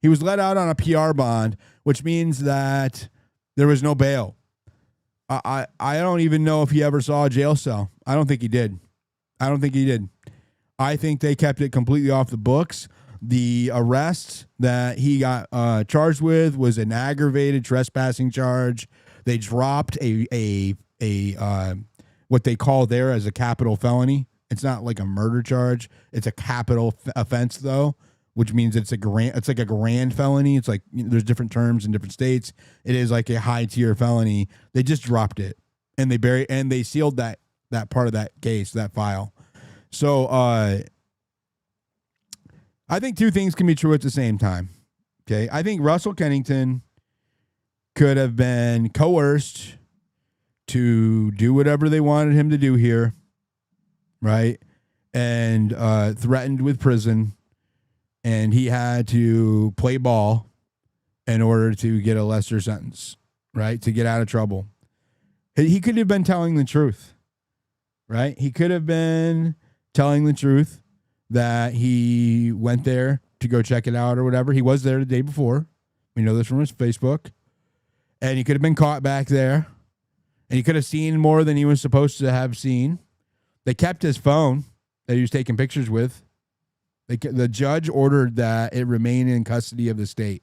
He was let out on a PR bond, which means that there was no bail. I don't even know if he ever saw a jail cell. I don't think he did. I think they kept it completely off the books. The arrest that he got charged with was an aggravated trespassing charge. They dropped a what they call there as a capital felony. It's not like a murder charge. It's a capital offense though, which means it's like a grand felony. It's like there's different terms in different states. It is like a high tier felony. They just dropped it and they sealed that part of that case, that file. So I think two things can be true at the same time. Okay. I think Russell Kennington could have been coerced to do whatever they wanted him to do here, right? And threatened with prison, and he had to play ball in order to get a lesser sentence, right? To get out of trouble. He could have been telling the truth, right? He could have been telling the truth that he went there to go check it out or whatever. He was there the day before. We know this from his Facebook. And he could have been caught back there. And he could have seen more than he was supposed to have seen. They kept his phone that he was taking pictures with. The judge ordered that it remain in custody of the state.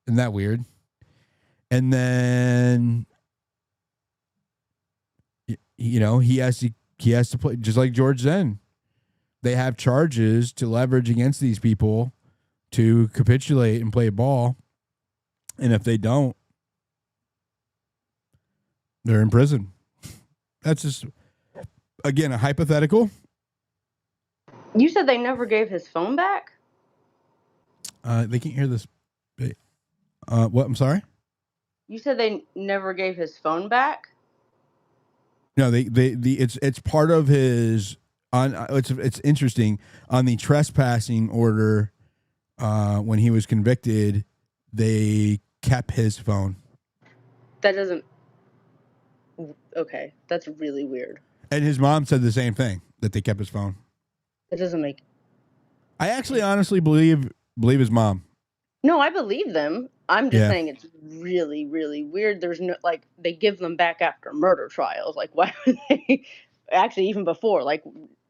Isn't that weird? And then, you know, he has to play just like George Zen. They have charges to leverage against these people to capitulate and play ball. And if they don't, they're in prison. That's just, again, a hypothetical. You said they never gave his phone back? They can't hear this. What? I'm sorry? You said they never gave his phone back? No, it's part of his it's interesting on the trespassing order. When he was convicted, they kept his phone. That doesn't. Okay, that's really weird. And his mom said the same thing, that they kept his phone. It doesn't make. I actually honestly believe his mom. No, I believe them. I'm just saying it's really, really weird. There's no, like, they give them back after murder trials. Like, why would they? Actually, even before, like,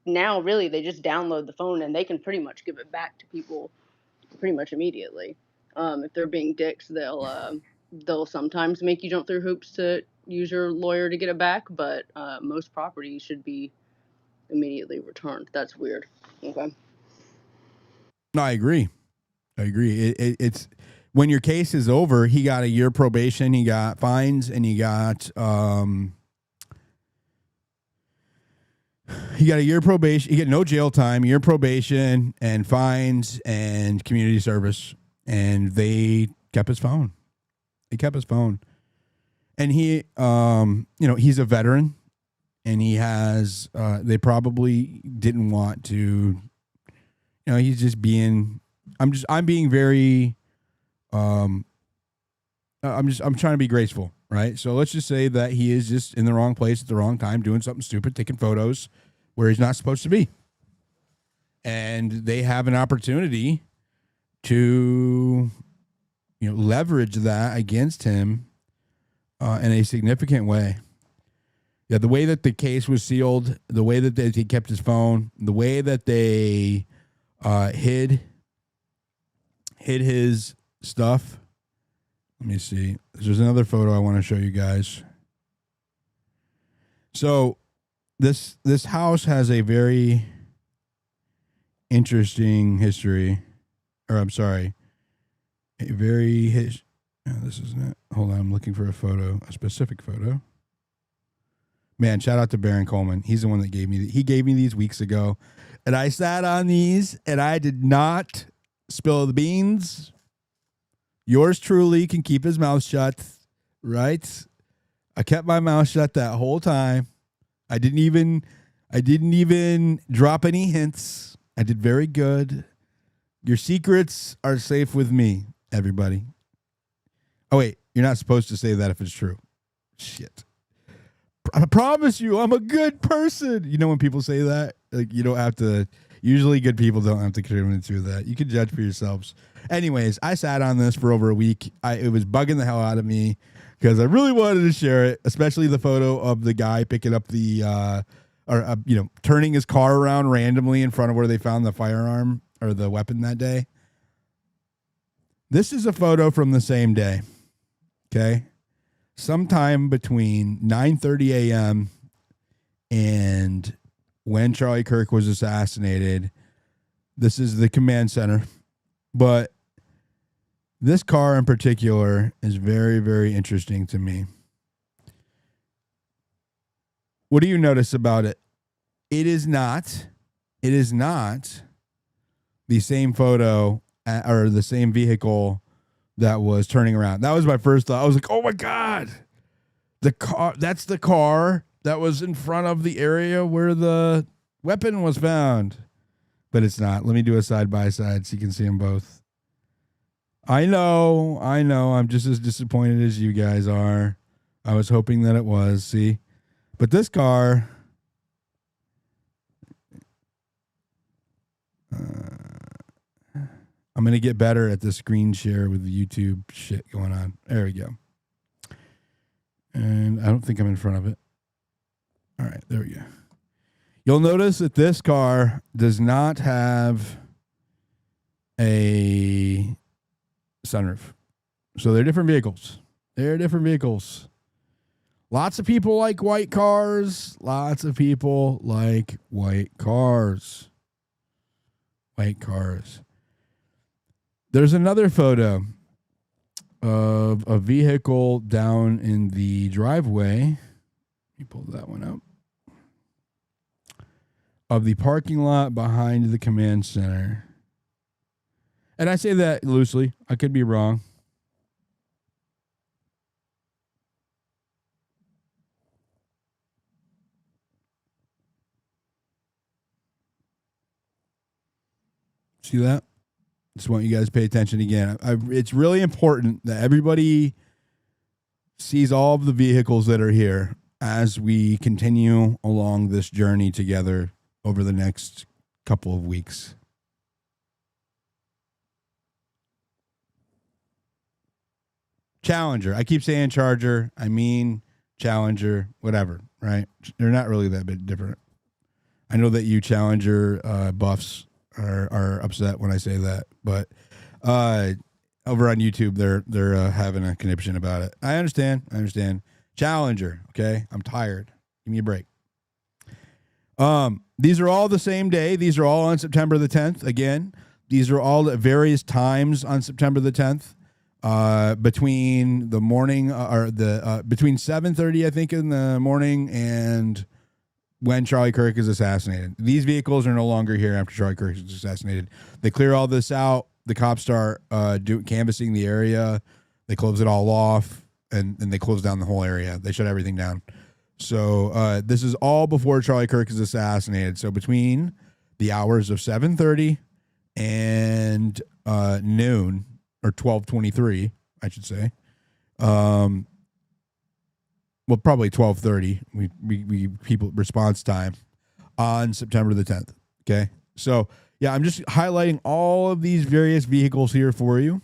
now really they just download the phone and they can pretty much give it back to people pretty much immediately. If they're being dicks, they'll sometimes make you jump through hoops to use your lawyer to get it back, but most property should be immediately returned. That's weird. Okay. No, I agree. It's when your case is over, he got a year probation, he got fines, and he got a year probation. He get no jail time, year probation, and fines and community service. And they kept his phone. And he, he's a veteran, and he has. They probably didn't want to. He's just being. I'm being very. I'm trying to be graceful, right? So let's just say that he is just in the wrong place at the wrong time, doing something stupid, taking photos where he's not supposed to be. And they have an opportunity to, leverage that against him in a significant way. Yeah, the way that the case was sealed, the way that he kept his phone, the way that they hid his stuff. Let me see. There's another photo I want to show you guys. So this house has a very interesting history. Or I'm sorry. This isn't it. Hold on, I'm looking for a specific photo. Man, shout out to Baron Coleman. He's the one that gave me these weeks ago. And I sat on these and I did not spill the beans. Yours truly can keep his mouth shut, right? I kept my mouth shut that whole time. I didn't even drop any hints. I did very good. Your secrets are safe with me, everybody. Oh, wait. You're not supposed to say that if it's true. Shit. I promise you, I'm a good person. You know when people say that? Like, you don't have to Usually good people don't have to contribute to that. You can judge for yourselves. Anyways, I sat on this for over a week. It was bugging the hell out of me because I really wanted to share it, especially the photo of the guy picking up the, turning his car around randomly in front of where they found the firearm or the weapon that day. This is a photo from the same day. Okay. Sometime between 9:30 a.m. and when Charlie Kirk was assassinated. This is the command center. But this car in particular is very, very interesting to me. What do you notice about it? It is not the same photo or the same vehicle that was turning around. That was my first thought. I was like, oh my God, that's the car that was in front of the area where the weapon was found. But it's not. Let me do a side by side so you can see them both. I know. I'm just as disappointed as you guys are. I was hoping that it was. See? But this car, I'm going to get better at the screen share with the YouTube shit going on. There we go. And I don't think I'm in front of it. All right, there we go. You'll notice that this car does not have a sunroof. So they're different vehicles. Lots of people like white cars. There's another photo of a vehicle down in the driveway. Let me pull that one up. Of the parking lot behind the command center. And I say that loosely. I could be wrong. See that? Just want you guys to pay attention again. It's really important that everybody sees all of the vehicles that are here as we continue along this journey together over the next couple of weeks. Challenger. I keep saying Charger. I mean Challenger, whatever, right? They're not really that bit different. I know that you Challenger buffs are upset when I say that, but over on YouTube they're having a conniption about it. I understand. Challenger, okay? I'm tired. Give me a break. These are all the same day. These are all on September the 10th. Again, these are all at various times on September the 10th. Between the morning between 7:30, I think, in the morning and when Charlie Kirk is assassinated. These vehicles are no longer here after Charlie Kirk is assassinated. They clear all this out. The cops start canvassing the area. They close it all off, and they close down the whole area. They shut everything down. So this is all before Charlie Kirk is assassinated. So between the hours of 7:30 and noon, or 12:23, I should say. Well, probably 12:30. We people response time on September the 10th. Okay, so yeah, I'm just highlighting all of these various vehicles here for you.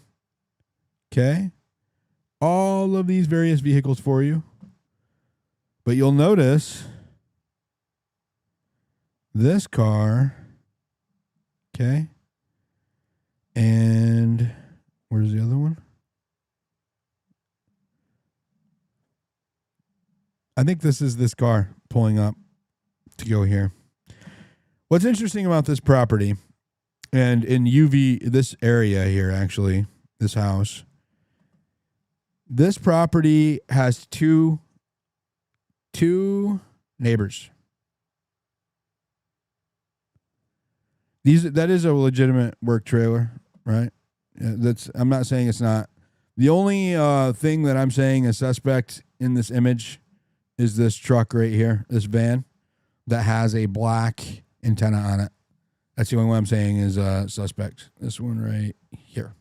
Okay, all of these various vehicles for you. But you'll notice this car. Okay, and where's the other one? I think this is this car pulling up to go here. What's interesting about this property, and in this area here, actually, this house, this property has two neighbors. That is a legitimate work trailer, right? I'm not saying it's not. The only thing that I'm saying is suspect in this image is this truck right here, this van that has a black antenna on it. That's the only one I'm saying is suspect. This one right here.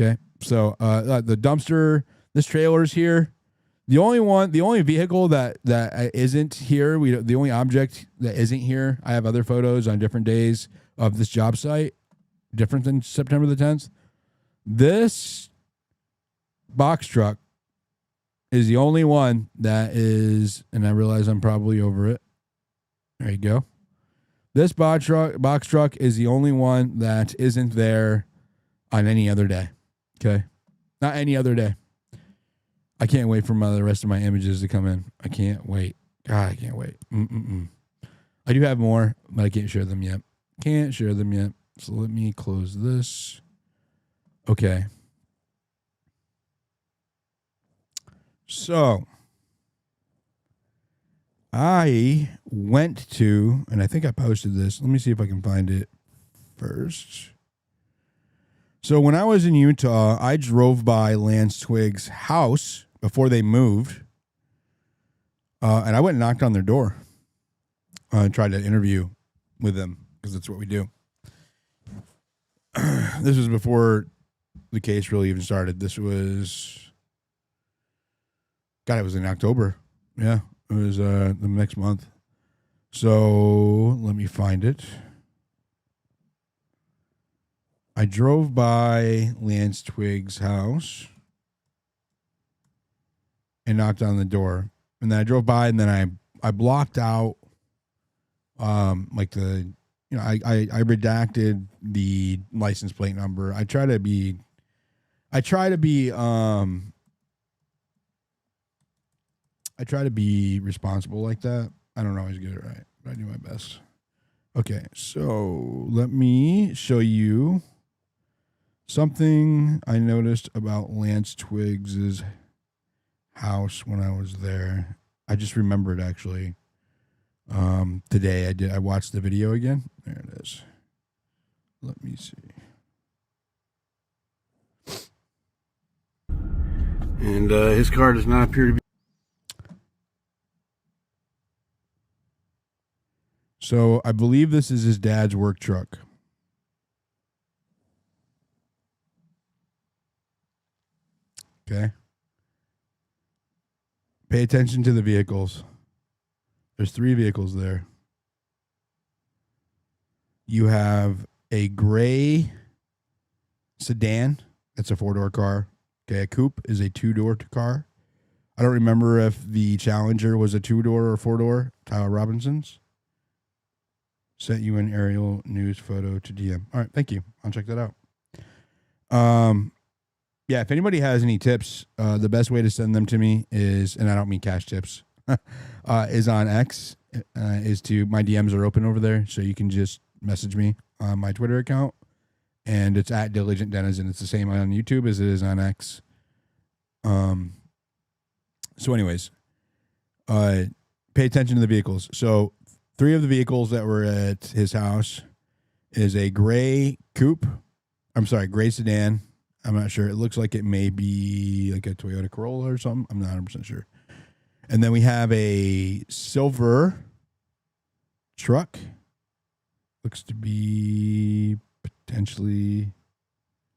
Okay, so the dumpster, this trailer's here. The only vehicle that isn't here, the only object that isn't here, I have other photos on different days of this job site, different than September the 10th. This box truck is the only one that is, and I realize I'm probably over it. There you go. This box truck is the only one that isn't there on any other day. Okay? Not any other day. I can't wait for the rest of my images to come in. I can't wait. God, I can't wait. I do have more, but I can't share them yet. Can't share them yet. So let me close this. Okay. So I went to, and I think I posted this. Let me see if I can find it first. So when I was in Utah, I drove by Lance Twiggs' house before they moved, and I went and knocked on their door and tried to interview with them because that's what we do. This was before the case really even started. This was, God, it was in October. Yeah, it was the next month. So let me find it. I drove by Lance Twiggs' house and knocked on the door. And then I drove by, and then I blocked out like the, you know, I redacted the license plate number. I try to be responsible like that. I don't always get it right, but I do my best. Okay, so let me show you something I noticed about Lance Twiggs' house when I was there. I just remembered actually. Today I watched the video again. There it is. Let me see. And his car does not appear to be. So I believe this is his dad's work truck. Okay. Pay attention to the vehicles. There's 3 vehicles there. You have a gray sedan. That's a 4-door car. Okay, a coupe is a 2-door car. I don't remember if the Challenger was a 2-door or 4-door. Tyler Robinson's. Sent you an aerial news photo to DM. All right, thank you. I'll check that out. Yeah, if anybody has any tips, the best way to send them to me is, and I don't mean cash tips, is on X. Is to, my DMs are open over there, so you can just message me on my Twitter account, and it's at Diligent Denizen. It's the same on YouTube as it is on X. So anyways, pay attention to the vehicles. So 3 of the vehicles that were at his house is a gray coupe. I'm sorry, gray sedan. I'm not sure. It looks like it may be like a Toyota Corolla or something. I'm not 100% sure. And then we have a silver truck. Looks to be potentially,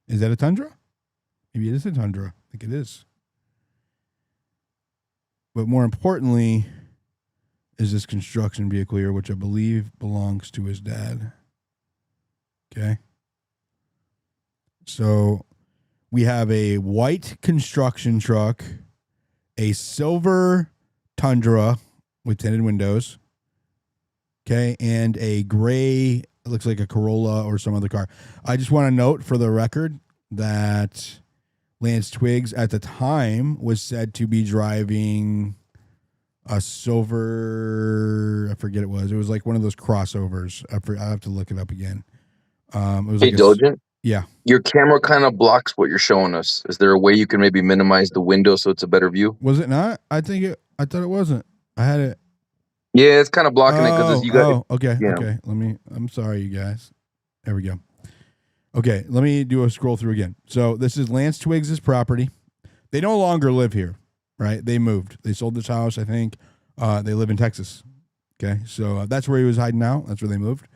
is that a Tundra? Maybe it is a Tundra. I think it is. But more importantly is this construction vehicle here, which I believe belongs to his dad. Okay. So we have a white construction truck, a silver Tundra with tinted windows, okay, and a gray, it looks like a Corolla or some other car. I just want to note for the record that Lance Twiggs at the time was said to be driving a silver, I forget it was like one of those crossovers. I have to look it up again. It was like Diligent? Yeah. Your camera kind of blocks what you're showing us. Is there a way you can maybe minimize the window so it's a better view? Was it not? I thought it wasn't. I had it. Yeah, it's kind of blocking it because you got. Oh, okay. Yeah. Okay. I'm sorry, you guys. There we go. Okay. Let me do a scroll through again. So this is Lance Twiggs' property. They no longer live here, right? They moved. They sold this house, I think. They live in Texas. Okay. So that's where he was hiding out. That's where they moved.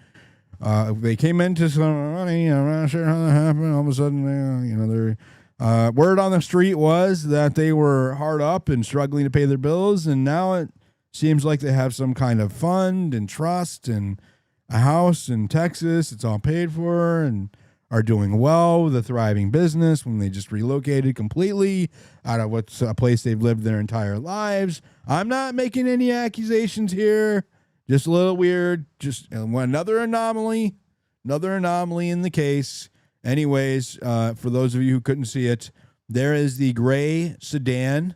They came into some money. I'm not sure how that happened. All of a sudden, Word on the street was that they were hard up and struggling to pay their bills, and now it seems like they have some kind of fund and trust and a house in Texas. It's all paid for and are doing well with a thriving business when they just relocated completely out of what's a place they've lived their entire lives. I'm not making any accusations here. Just a little weird. Just another anomaly in the case. Anyways, for those of you who couldn't see it, there is the gray sedan.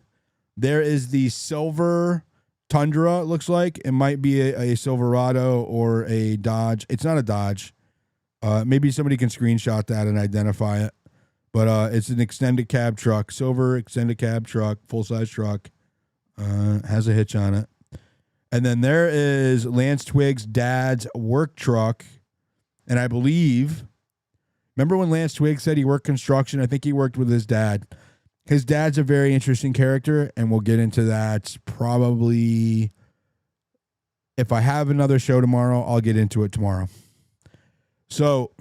There is the silver Tundra, it looks like. It might be a Silverado or a Dodge. It's not a Dodge. Maybe somebody can screenshot that and identify it. But it's an extended cab truck, silver extended cab truck, full-size truck. Has a hitch on it. And then there is Lance Twiggs' dad's work truck. And I believe, remember when Lance Twiggs said he worked construction? I think he worked with his dad. His dad's a very interesting character, and we'll get into that probably. If I have another show tomorrow, I'll get into it tomorrow. So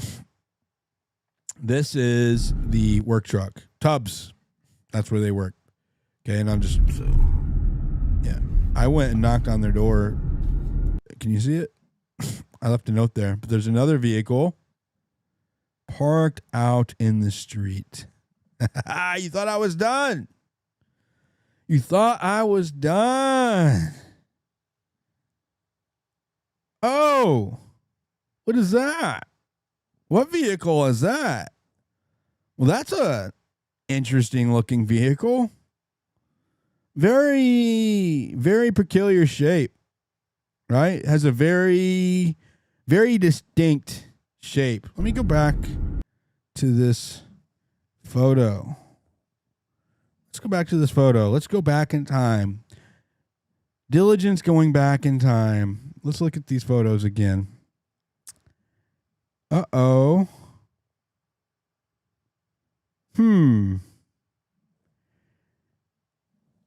this is the work truck. Tubbs. That's where they work. Okay, and I'm just, yeah. I went and knocked on their door. Can you see it? I left a note there. But there's another vehicle parked out in the street. You thought I was done. You thought I was done. Oh, what is that? What vehicle is that? Well, that's a interesting looking vehicle. Very, very peculiar shape, right? It has a very, very distinct shape. Let me go back to this photo. Let's go back to this photo. Let's go back in time. Diligence going back in time. Let's look at these photos again. Uh-oh.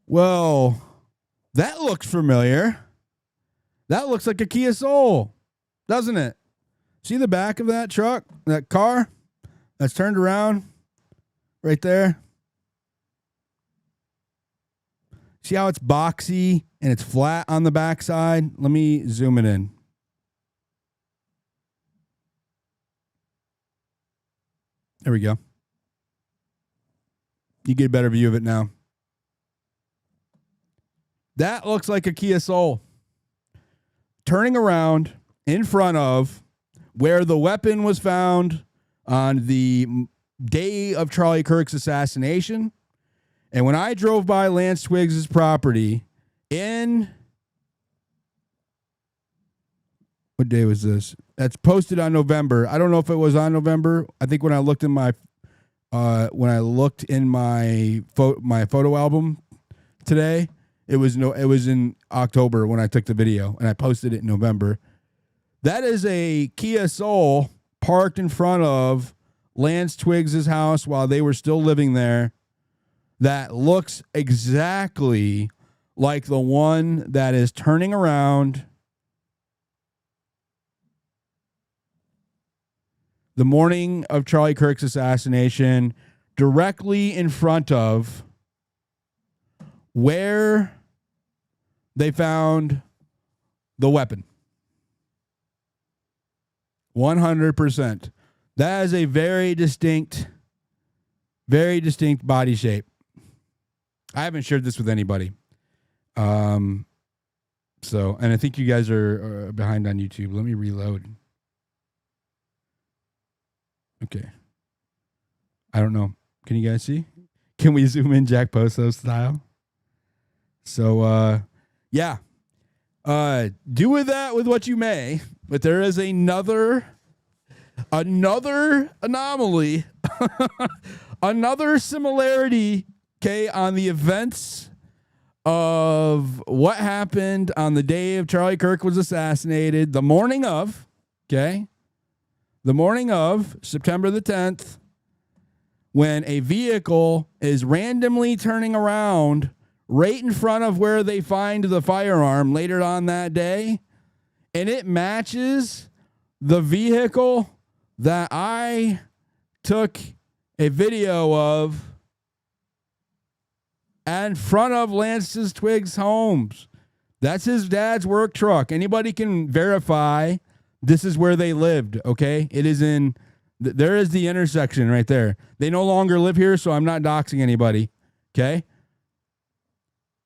Well, that looks familiar. That looks like a Kia Soul, doesn't it? See the back of that truck, that car that's turned around right there? See how it's boxy and it's flat on the backside? Let me zoom it in. There we go. You get a better view of it now. That looks like a Kia Soul. Turning around in front of where the weapon was found on the day of Charlie Kirk's assassination. And when I drove by Lance Twiggs' property in... What day was this? That's posted on November. I don't know if it was on November. I think when I looked in my photo album today, it was in October when I took the video and I posted it in November. That is a Kia Soul parked in front of Lance Twiggs' house while they were still living there. That looks exactly like the one that is turning around the morning of Charlie Kirk's assassination, directly in front of where they found the weapon. 100%. That is a very distinct body shape. I haven't shared this with anybody. And I think you guys are behind on YouTube. Let me reload. Okay. I don't know. Can you guys see? Can we zoom in Jack Poso style? So, yeah. Do with that with what you may, but there is another anomaly, another similarity, okay, on the events of what happened on the day of Charlie Kirk was assassinated, the morning of, okay? The morning of September the 10th, when a vehicle is randomly turning around right in front of where they find the firearm later on that day, and it matches the vehicle that I took a video of in front of Lance Twiggs' homes. That's his dad's work truck. Anybody can verify this is where they lived, okay? It is in, there is the intersection right there. They no longer live here, so I'm not doxing anybody, okay?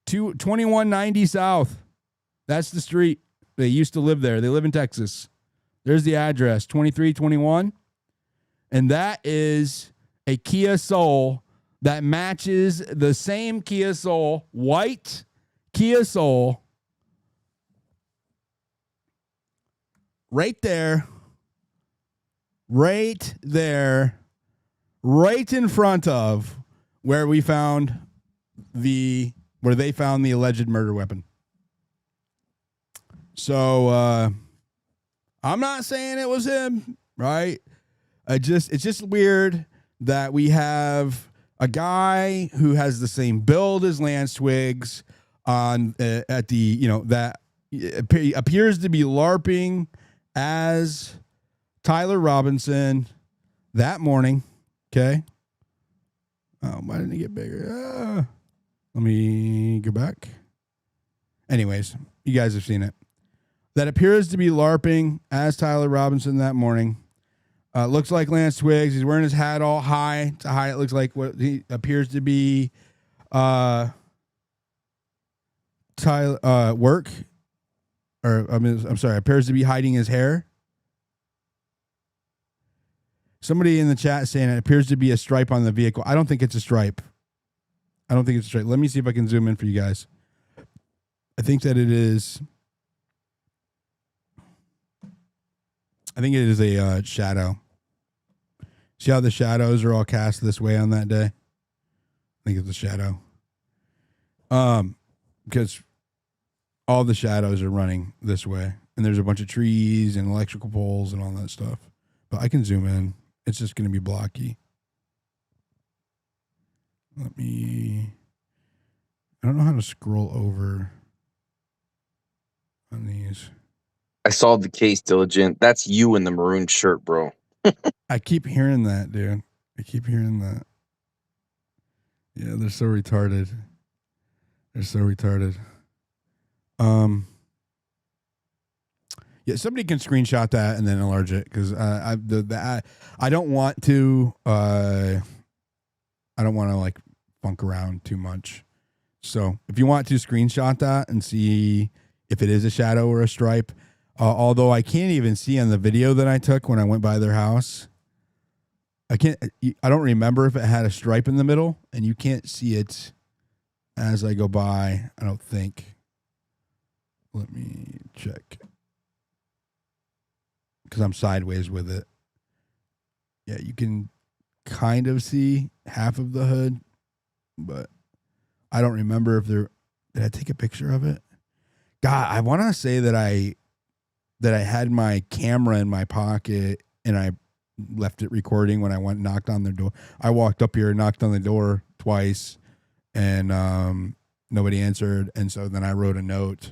2190 South. That's the street. They used to live there. They live in Texas. There's the address, 2321. And that is a Kia Soul that matches the same Kia Soul, white Kia Soul, right there, right in front of where we found where they found the alleged murder weapon. So I'm not saying it was him, right? It's just weird that we have a guy who has the same build as Lance Twiggs on at the, that appears to be LARPing as Tyler Robinson that morning. Okay. Oh, why didn't it get bigger? Let me go back. Anyways, you guys have seen it. That appears to be LARPing as Tyler Robinson that morning. Looks like Lance Twiggs. He's wearing his hat all high to high. It looks like what he appears to be Tyler work. I'm sorry, appears to be hiding his hair. Somebody in the chat saying it appears to be a stripe on the vehicle. I don't think it's a stripe. Let me see if I can zoom in for you guys. I think that it is. I think it is a shadow. See how the shadows are all cast this way on that day? I think it's a shadow. Because all the shadows are running this way. And there's a bunch of trees and electrical poles and all that stuff. But I can zoom in. It's just going to be blocky. I don't know how to scroll over on these. I saw the case, Diligent. That's you in the maroon shirt, bro. I keep hearing that, dude. I keep hearing that. Yeah, they're so retarded. Yeah, somebody can screenshot that and then enlarge it because I don't want to. I don't want to like funk around too much. So if you want to screenshot that and see if it is a shadow or a stripe, although I can't even see on the video that I took when I went by their house. I don't remember if it had a stripe in the middle, and you can't see it as I go by. I don't think. Let me check. Because I'm sideways with it. Yeah, you can kind of see half of the hood, but I don't remember if did I take a picture of it? God, I want to say that I had my camera in my pocket and I left it recording when I went and knocked on their door. I walked up here and knocked on the door twice and nobody answered. And so then I wrote a note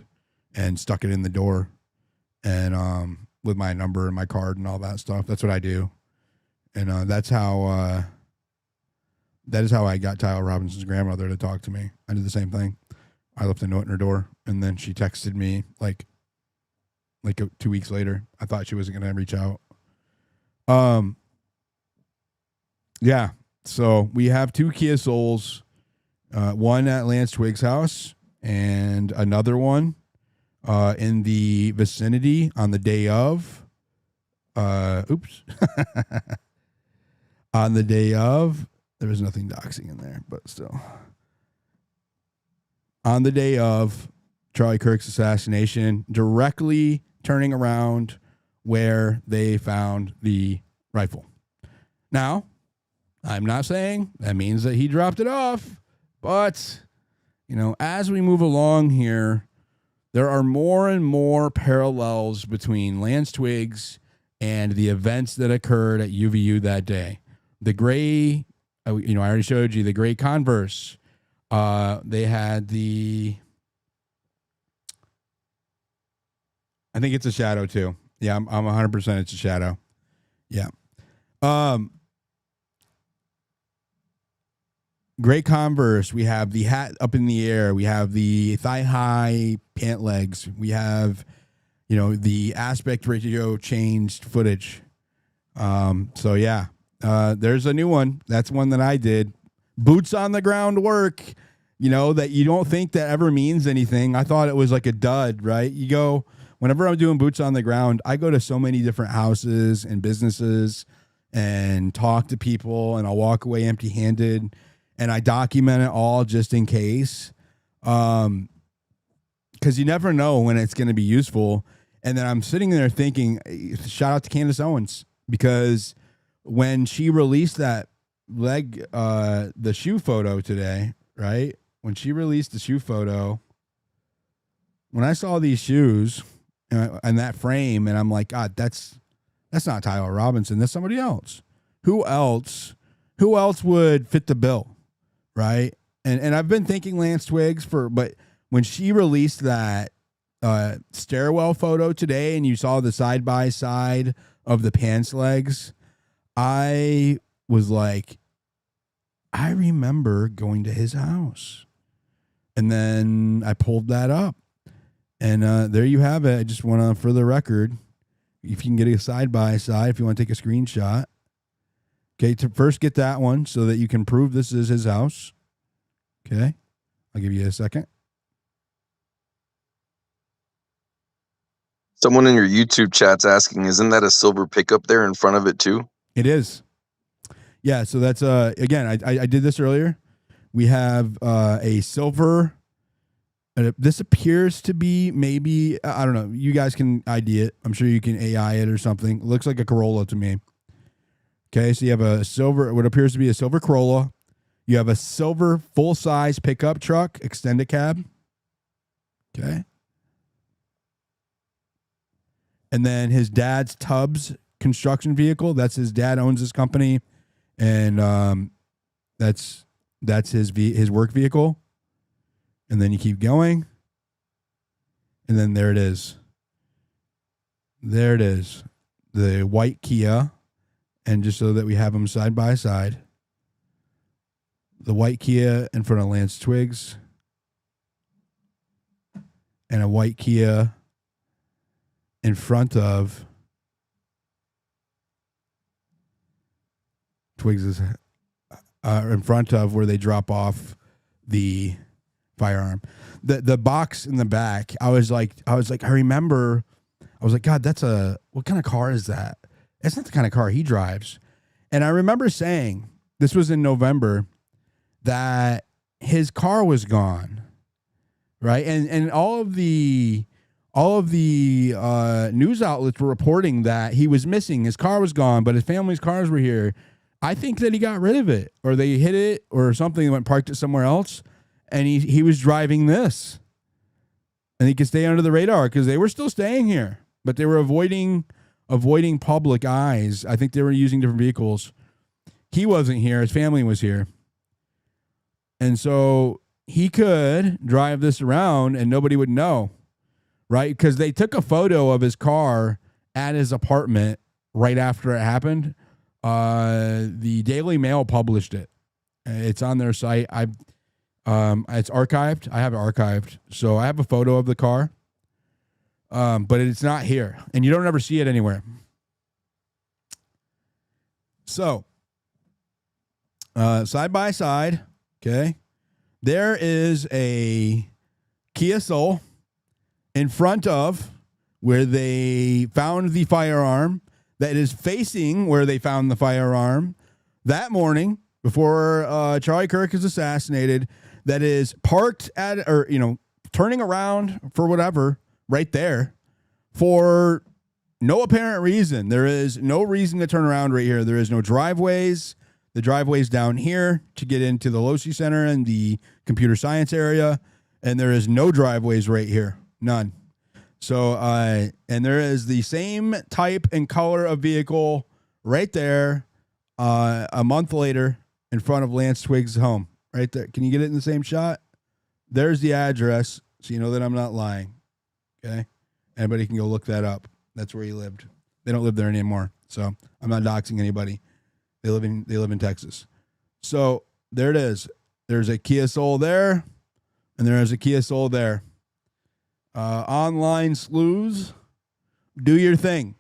and stuck it in the door and with my number and my card and all that stuff. That's what I do. And that is how I got Tyler Robinson's grandmother to talk to me. I did the same thing. I left a note in her door and then she texted me like 2 weeks later. I thought she wasn't going to reach out. Yeah. So we have 2 Kia Souls, one at Lance Twiggs' house and another one in the vicinity on the day of. On the day of, there was nothing doxing in there, but still. On the day of Charlie Kirk's assassination, directly turning around where they found the rifle. Now, I'm not saying that means that he dropped it off, but, as we move along here, there are more and more parallels between Lance Twiggs and the events that occurred at UVU that day. The gray, I already showed you the gray Converse. They had I think it's a shadow too. Yeah, I'm 100% it's a shadow. Yeah. gray Converse. We have the hat up in the air. We have the thigh high pant legs. We have, the aspect ratio changed footage. So yeah, there's a new one. That's one that I did. Boots on the ground work, that you don't think that ever means anything. I thought it was like a dud, right? You go, whenever I'm doing boots on the ground, I go to so many different houses and businesses and talk to people, and I'll walk away empty handed, and I document it all just in case. Cause you never know when it's going to be useful. And then I'm sitting there thinking, shout out to Candace Owens, because when she released that the shoe photo today, right? When she released the shoe photo, when I saw these shoes and that frame, and I'm like, God, that's not Tyler Robinson. That's somebody else. Who else would fit the bill, right? And I've been thinking Lance Twiggs but when she released that stairwell photo today, and you saw the side by side of the pants legs, I was like, I remember going to his house. And then I pulled that up, and there you have it. I just want to, for the record, if you can get a side by side, if you want to take a screenshot, okay, to first get that one so that you can prove this is his house. Okay, I'll give you a second. Someone in your YouTube chat's asking, isn't that a silver pickup there in front of it too? It is. Yeah, so that's again, I did this earlier. We have a silver. This appears to be maybe, I don't know. You guys can ID it. I'm sure you can AI it or something. It looks like a Corolla to me. Okay, so you have a silver, what appears to be a silver Corolla. You have a silver full-size pickup truck, extended cab. Okay. And then his dad's Tubbs construction vehicle. That's his dad owns this company, and that's his work vehicle. And then you keep going, and then there it is. There it is, the white Kia, and just so that we have them side by side, the white Kia in front of Lance Twiggs, and a white Kia in front of Twiggs's, in front of where they drop off the firearm. The box in the back, I was like, I remember, I was like, God, what kind of car is that? That's not the kind of car he drives. And I remember saying, this was in November, that his car was gone, right? And all of the news outlets were reporting that he was missing. His car was gone, but his family's cars were here. I think that he got rid of it, or they hit it, or something, went parked it somewhere else, and he was driving this, and he could stay under the radar because they were still staying here, but they were avoiding public eyes. I think they were using different vehicles. He wasn't here. His family was here, and so he could drive this around, and nobody would know. Right? Because they took a photo of his car at his apartment right after it happened. The Daily Mail published it. It's on their site. It's archived. I have it archived. So I have a photo of the car. But it's not here. And you don't ever see it anywhere. So, side by side, okay, there is a Kia Soul in front of where they found the firearm, that is facing where they found the firearm that morning before Charlie Kirk is assassinated, that is parked at, or, turning around for whatever right there for no apparent reason. There is no reason to turn around right here. There is no driveways. The driveway's down here to get into the Losi Center and the computer science area, and there is no driveways right here. None. So, and there is the same type and color of vehicle right there, a month later in front of Lance Twiggs' home, right there. Can you get it in the same shot? There's the address, so you know that I'm not lying. Okay, anybody can go look that up. That's where he lived. They don't live there anymore, so I'm not doxing anybody. They live in Texas. So there it is. There's a Kia Soul there, and there's a Kia Soul there. Online slews, do your thing.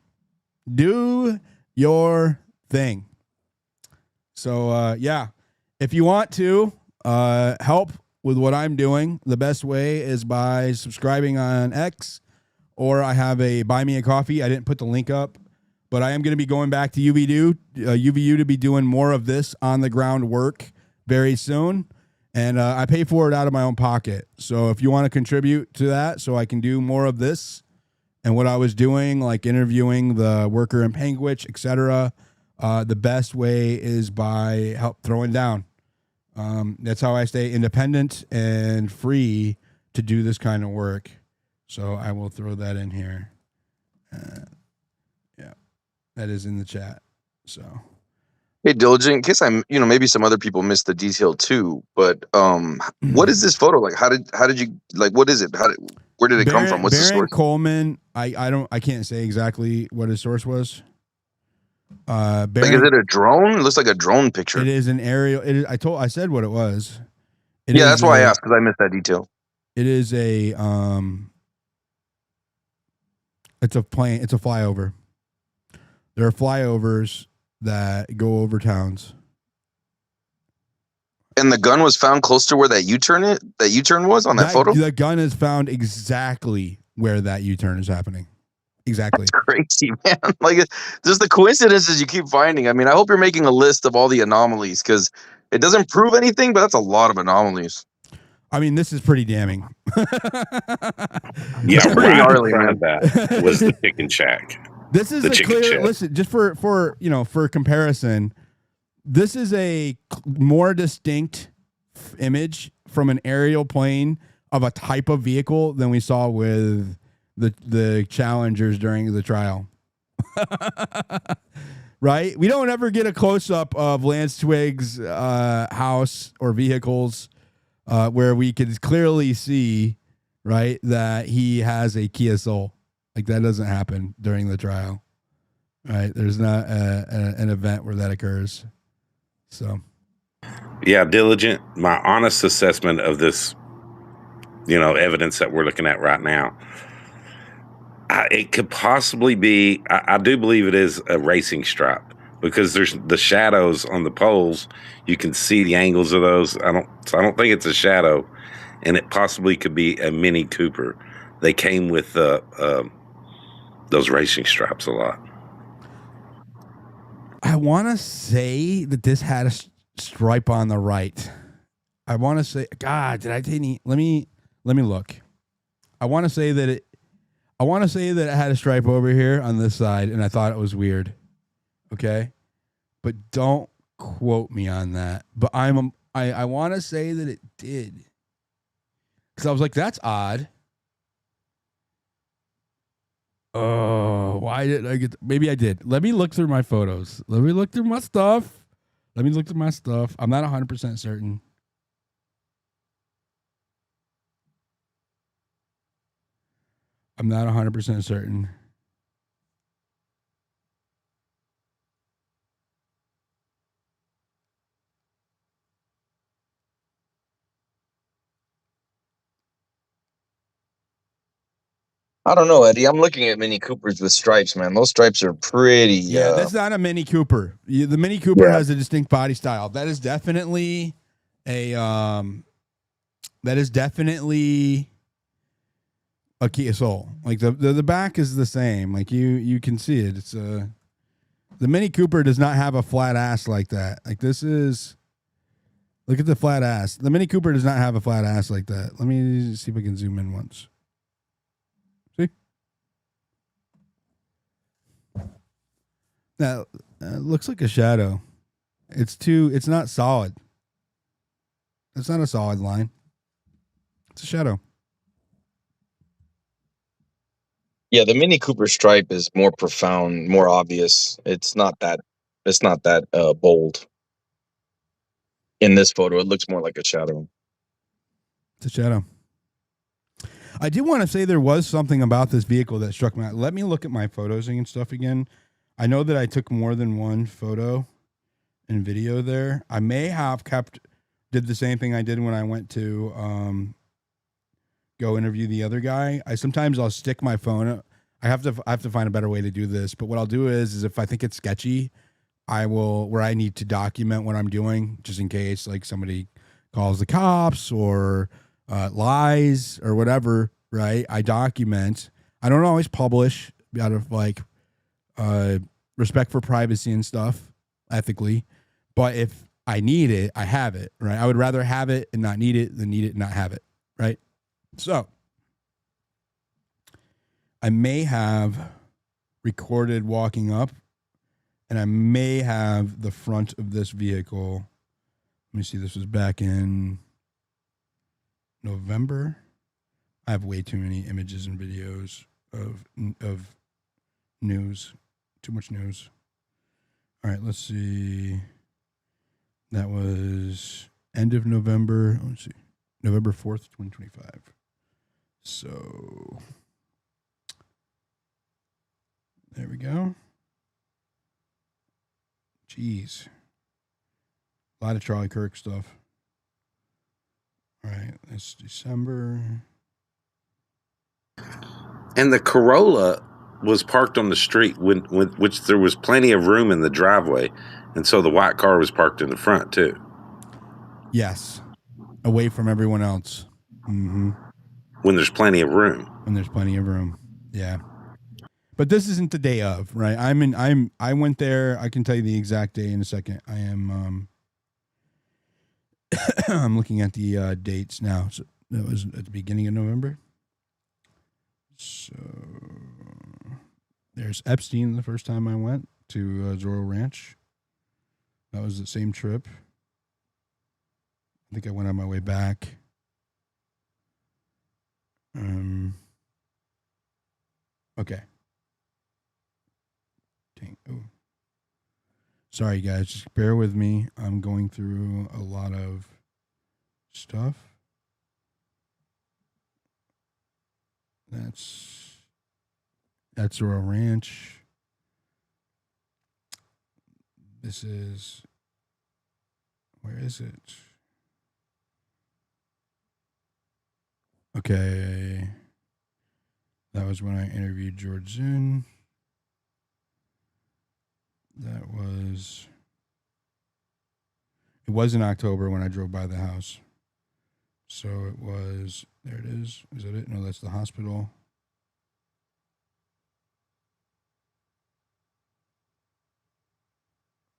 Do your thing. So, yeah, if you want to help with what I'm doing, the best way is by subscribing on X, or I have a Buy Me a Coffee. I didn't put the link up, but I am going to be going back to UVU to be doing more of this on the ground work very soon. And I pay for it out of my own pocket. So if you want to contribute to that so I can do more of this and what I was doing, like interviewing the worker in Panguitch, etc., the best way is by help throwing down. That's how I stay independent and free to do this kind of work. So I will throw that in here. Yeah, that is in the chat. So. Hey, Diligent, in case maybe some other people missed the detail too, but what is this photo like? How did you, like, what is it? Where did it come from? What's the source? Coleman, I can't say exactly what his source was. Is it a drone? It looks like a drone picture. It is an aerial. I said what it was. That's why I asked, because I missed that detail. It is a it's a plane. It's a flyover. There are flyovers that go over towns. And the gun was found close to where that U-turn was on that photo? The gun is found exactly where that U-turn is happening. Exactly. That's crazy, man. Like, just the coincidences you keep finding. I mean, I hope you're making a list of all the anomalies, because it doesn't prove anything, but that's a lot of anomalies. I mean, this is pretty damning. Yeah, pretty gnarly, man. That was the chicken shack. This is a clear, listen, just for comparison, this is a more distinct image from an aerial plane of a type of vehicle than we saw with the challengers during the trial. Right? We don't ever get a close-up of Lance Twiggs' house or vehicles where we can clearly see, right, that he has a Kia Soul. Like, that doesn't happen during the trial, right? There's not an event where that occurs. So, yeah, Diligent. My honest assessment of this, evidence that we're looking at right now, it could possibly be. I do believe it is a racing stripe, because there's the shadows on the poles. You can see the angles of those. I don't think it's a shadow, and it possibly could be a Mini Cooper. They came with those racing stripes a lot. I want to say that this had a stripe on the right. I want to say, God, did I take any? Let me look. I want to say that it had a stripe over here on this side, and I thought it was weird. Okay, but don't quote me on that. But I want to say that it did, because I was like, that's odd. Oh, why did I get? Maybe I did. Let me look through my photos. Let me look through my stuff. I'm not 100% certain. I'm not 100% certain. I don't know, Eddie. I'm looking at Mini Coopers with stripes, man. Those stripes are pretty. Yeah, that's not a Mini Cooper. The Mini Cooper has a distinct body style. That is definitely a Kia Soul. Like the back is the same. Like you can see it. It's the Mini Cooper does not have a flat ass like that. Like, this is, look at the flat ass. The Mini Cooper does not have a flat ass like that. Let me see if I can zoom in once. See? That looks like a shadow. It's not solid. It's not a solid line. It's a shadow. Yeah, the Mini Cooper stripe is more profound, more obvious. It's not that bold. In this photo, it looks more like a shadow. It's a shadow. I do want to say there was something about this vehicle that struck me out. Let me look at my photos and stuff again. I know that I took more than one photo and video there. I may have kept did the same thing I did when I went to go interview the other guy. Sometimes I'll stick my phone. I have to find a better way to do this. But what I'll do is if I think it's sketchy, I will, where I need to document what I'm doing, just in case like somebody calls the cops or lies or whatever, right? I document. I don't always publish out of like respect for privacy and stuff, ethically. But if I need it, I have it, right? I would rather have it and not need it than need it and not have it, right? So I may have recorded walking up, and I may have the front of this vehicle. Let me see. This was back in November. I have way too many images and videos of news. Too much news. All right, let's see. That was end of November. Let's see. November 4th, 2025. So there we go. Jeez. A lot of Charlie Kirk stuff. All right, that's December. And the Corolla was parked on the street, which there was plenty of room in the driveway. And so the white car was parked in the front, too. Yes. Away from everyone else. Mm-hmm. When there's plenty of room. When there's plenty of room. Yeah. But this isn't the day of, right? I went there. I can tell you the exact day in a second. I am I'm looking at the dates now. So that was at the beginning of November. So there's Epstein the first time I went to Zorro Ranch. That was the same trip. I think I went on my way back. Okay. Dang. Ooh. Sorry, guys. Just bear with me. I'm going through a lot of stuff. That's Zorro Ranch. This is, where is it? Okay. That was when I interviewed George Zinn. It was in October when I drove by the house. So it was, there it is. Is that it? No, that's the hospital.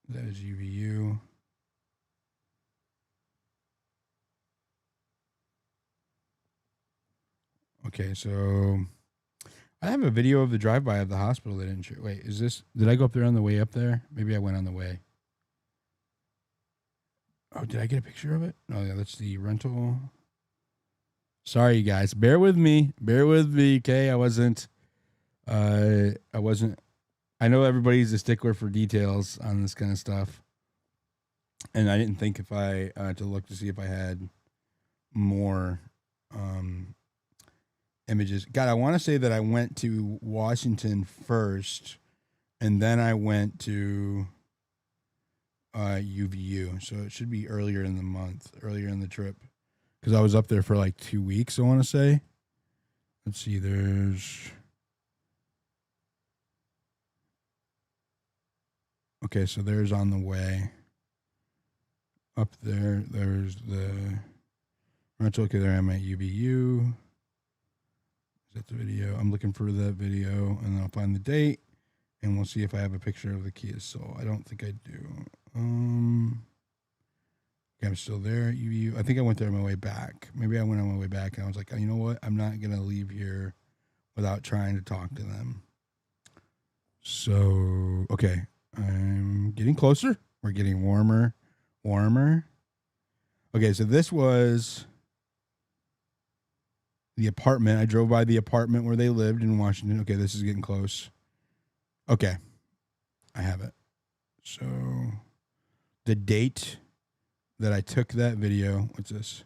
That is UVU. Okay, so I have a video of the drive-by of the hospital they didn't show. Wait, is this, did I go up there on the way up there? Maybe I went on the way. Oh, did I get a picture of it? Oh, yeah, that's the rental. Sorry, guys. Bear with me. Bear with me, okay? I know everybody's a stickler for details on this kind of stuff. And I didn't think if I, to look to see if I had more images. God, I want to say that I went to Washington first, and then I went to UVU. So it should be earlier in the month, earlier in the trip, because I was up there for like 2 weeks, I want to say. Let's see, there's... Okay, so there's on the way. Up there, there's the rental. Okay, there I am at UVU. Is that the video? I'm looking for that video, and then I'll find the date, and we'll see if I have a picture of the Kia Soul. I don't think I do. Okay, I'm still there at UVU. I think I went there on my way back. Maybe I went on my way back, and I was like, you know what? I'm not going to leave here without trying to talk to them. So, okay. I'm getting closer. We're getting warmer. Okay, so this was the apartment. I drove by the apartment where they lived in Washington. Okay, this is getting close. Okay, I have it. So the date that I took that video, what's this?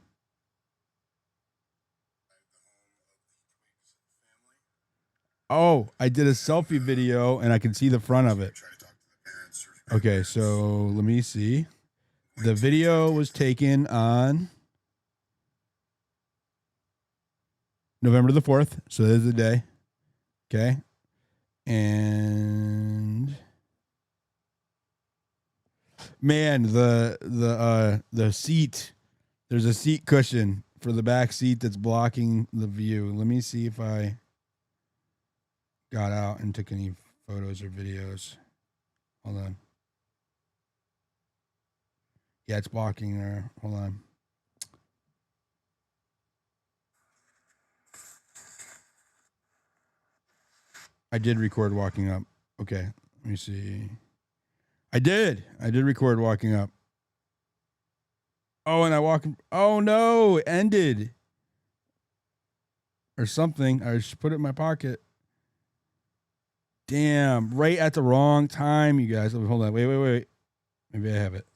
Oh, I did a selfie video and I can see the front of it. Okay, so let me see. The video was taken on November the 4th. So there's the day. Okay. And man, the seat, there's a seat cushion for the back seat that's blocking the view. Let me see if I got out and took any photos or videos. Hold on. Yeah, it's blocking there. Hold on. I did record walking up. Okay, let me see. I did record walking up. Oh, and I walk. Oh no, it ended. Or something. I just put it in my pocket. Damn, right at the wrong time, you guys. Hold on. Wait. Maybe I have it.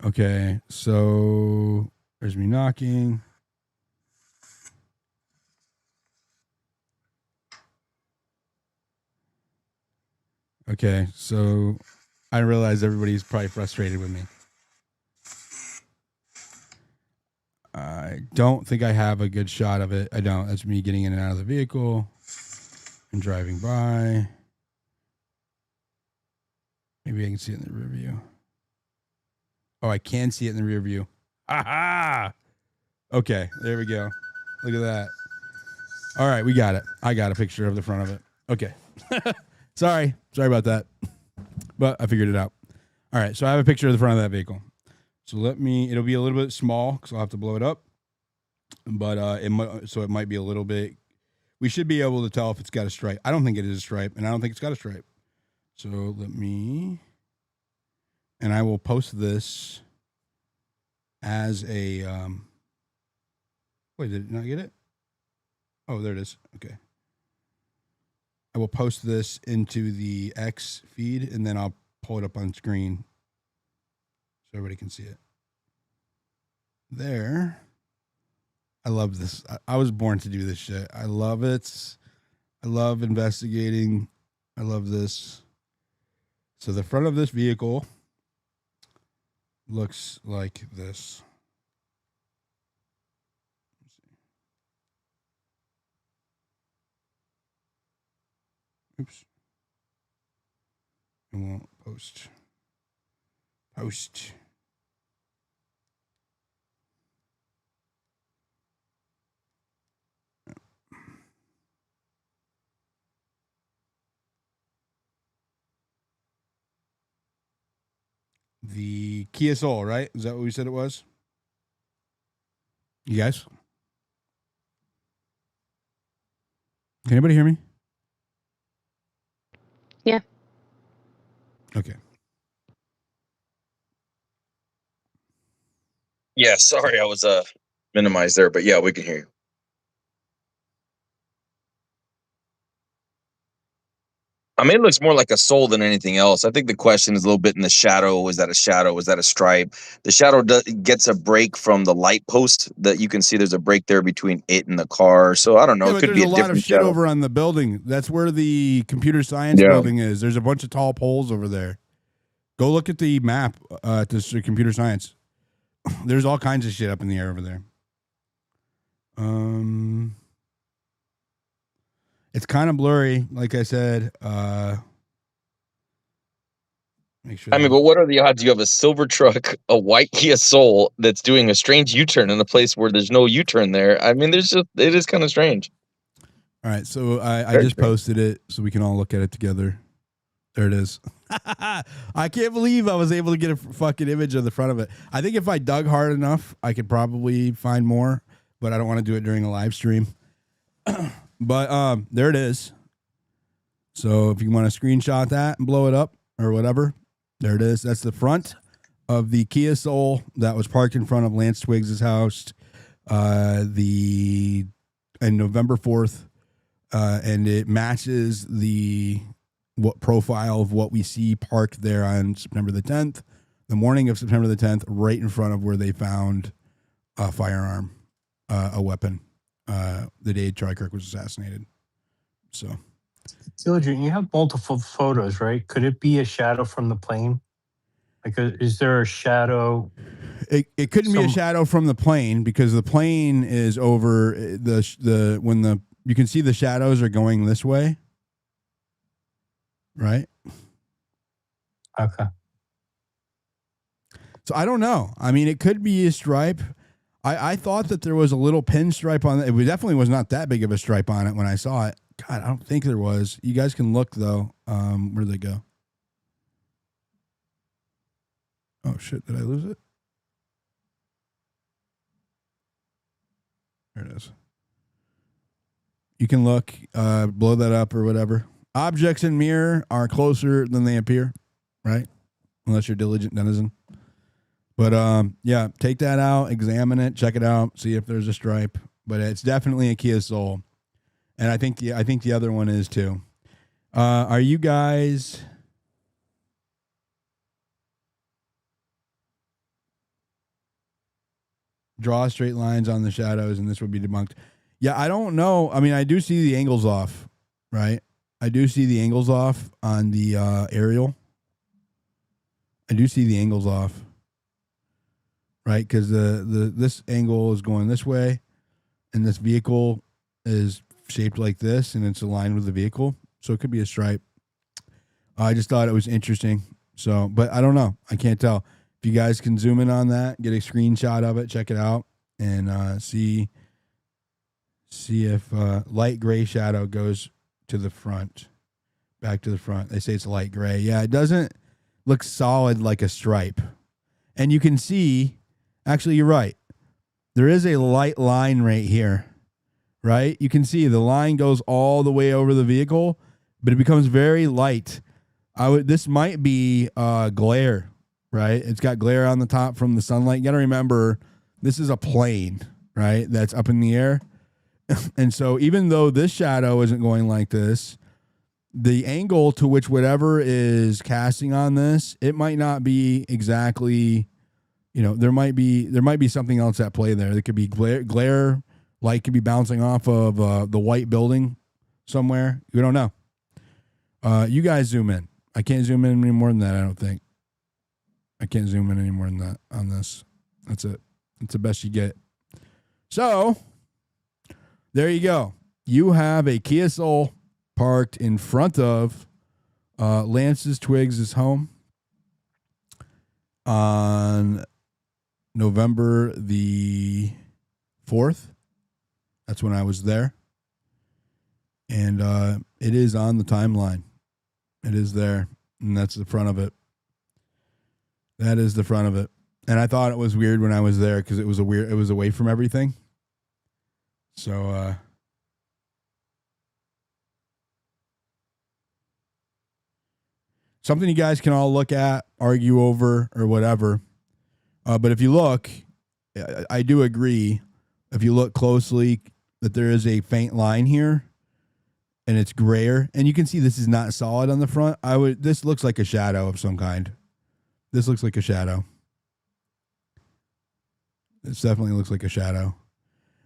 Okay, so there's me knocking. Okay, so I realize everybody's probably frustrated with me. I don't think I have a good shot of it. I don't. That's me getting in and out of the vehicle and driving by. Maybe I can see it in the rear view. Oh, I can see it in the rear view. Aha! Okay, there we go. Look at that. All right, we got it. I got a picture of the front of it. Okay. Sorry about that. But I figured it out. All right, so I have a picture of the front of that vehicle. So it'll be a little bit small because I'll have to blow it up. But it might be a little bit. We should be able to tell if it's got a stripe. I don't think it is a stripe, and I don't think it's got a stripe. So and I will post this as a, wait, did it not get it? Oh, there it is. Okay. I will post this into the X feed, and then I'll pull it up on screen so everybody can see it. There. I love this. I was born to do this shit. I love it. I love investigating. I love this. So the front of this vehicle looks like this. Oops. I won't post. The Kia Soul, right? Is that what we said it was? You guys? Can anybody hear me? Yeah. Okay. Yeah, sorry, I was minimized there, but yeah, we can hear you. I mean, it looks more like a soul than anything else. I think the question is a little bit in the shadow. Is that a shadow? Is that a stripe? The shadow gets a break from the light post that you can see. There's a break there between it and the car. So I don't know. Yeah, it could there's be a lot of shit shadow over on the building. That's where the computer science building is. There's a bunch of tall poles over there. Go look at the map at this computer science. There's all kinds of shit up in the air over there. It's kind of blurry, like I said. Make sure. I mean, but what are the odds you have a silver truck, a white Kia Soul that's doing a strange U-turn in a place where there's no U-turn there? I mean, it is kind of strange. All right, so I just posted it so we can all look at it together. There it is. I can't believe I was able to get a fucking image of the front of it. I think if I dug hard enough, I could probably find more, but I don't want to do it during a live stream. But there it is. So if you want to screenshot that and blow it up or whatever, there it is. That's the front of the Kia Soul that was parked in front of Lance Twiggs' house in November 4th. And it matches what profile of what we see parked there on September the 10th, the morning of September the 10th, right in front of where they found a firearm, a weapon, the day Charlie Kirk was assassinated. So Diligent, you have multiple photos, right? Could it be a shadow from the plane? Like, is there a shadow? It couldn't be a shadow from the plane because the plane is over you can see the shadows are going this way, right? Okay. So I don't know. I mean, it could be a stripe. I thought that there was a little pinstripe on it. It definitely was not that big of a stripe on it when I saw it. God, I don't think there was. You guys can look though. Where'd they go? Oh shit! Did I lose it? There it is. You can look, blow that up or whatever. Objects in mirror are closer than they appear, right? Unless you're diligent denizen. But yeah, take that out, examine it, check it out, see if there's a stripe. But it's definitely a Kia Soul, and I think the other one is too. Are you guys? Draw straight lines on the shadows, and this would be debunked. Yeah, I don't know. I mean, I do see the angles off, right? I do see the angles off on the aerial. I do see the angles off, right? Because this angle is going this way, and this vehicle is shaped like this, and it's aligned with the vehicle, so it could be a stripe. I just thought it was interesting. So, but I don't know. I can't tell. If you guys can zoom in on that, get a screenshot of it, check it out, and see if light gray shadow goes to the front, back to the front. They say it's light gray. Yeah, it doesn't look solid like a stripe. And you can see, actually, you're right. There is a light line right here, right? You can see the line goes all the way over the vehicle, but it becomes very light. This might be glare. Right? It's got glare on the top from the sunlight. You got to remember, this is a plane, right? That's up in the air. And so even though this shadow isn't going like this, the angle to which whatever is casting on this, it might not be exactly, there might be something else at play there. There could be glare, light could be bouncing off of the white building somewhere. We don't know. You guys zoom in. I can't zoom in any more than that, I don't think. I can't zoom in any more than that on this. That's it. It's the best you get. So, there you go. You have a Kia Soul parked in front of Lance Twiggs' home on November the 4th. That's when I was there. And it is on the timeline. It is there. And that's the front of it. That is the front of it. And I thought it was weird when I was there because it was away from everything. So something you guys can all look at, argue over, or whatever. But if you look, I do agree. If you look closely, that there is a faint line here, and it's grayer, and you can see this is not solid on the front. This looks like a shadow of some kind. This looks like a shadow. This definitely looks like a shadow.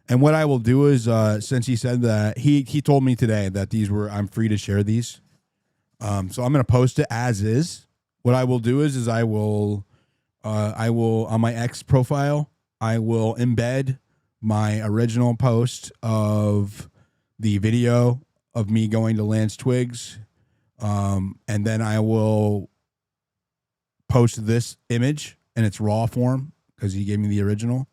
And what I will do is, since he said that, he told me today that I'm free to share these. So I'm going to post it as is. What I will do is I will on my X profile, I will embed my original post of the video of me going to Lance Twiggs. And then I will post this image in its raw form because he gave me the original.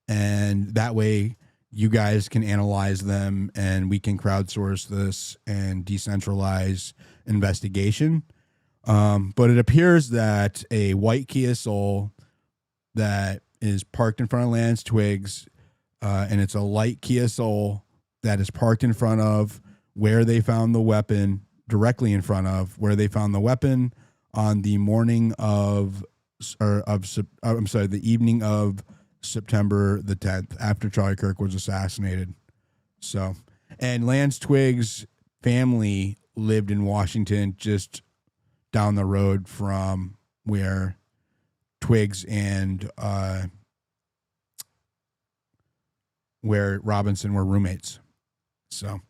And that way you guys can analyze them and we can crowdsource this and decentralize investigation. But it appears that a white Kia Soul that is parked in front of Lance Twiggs, and it's a light Kia Soul that is parked in front of where they found the weapon, directly in front of where they found the weapon on the morning the evening of September the 10th, after Charlie Kirk was assassinated. So, and Lance Twiggs' family lived in Washington, just down the road from where Twiggs and where Robinson were roommates. So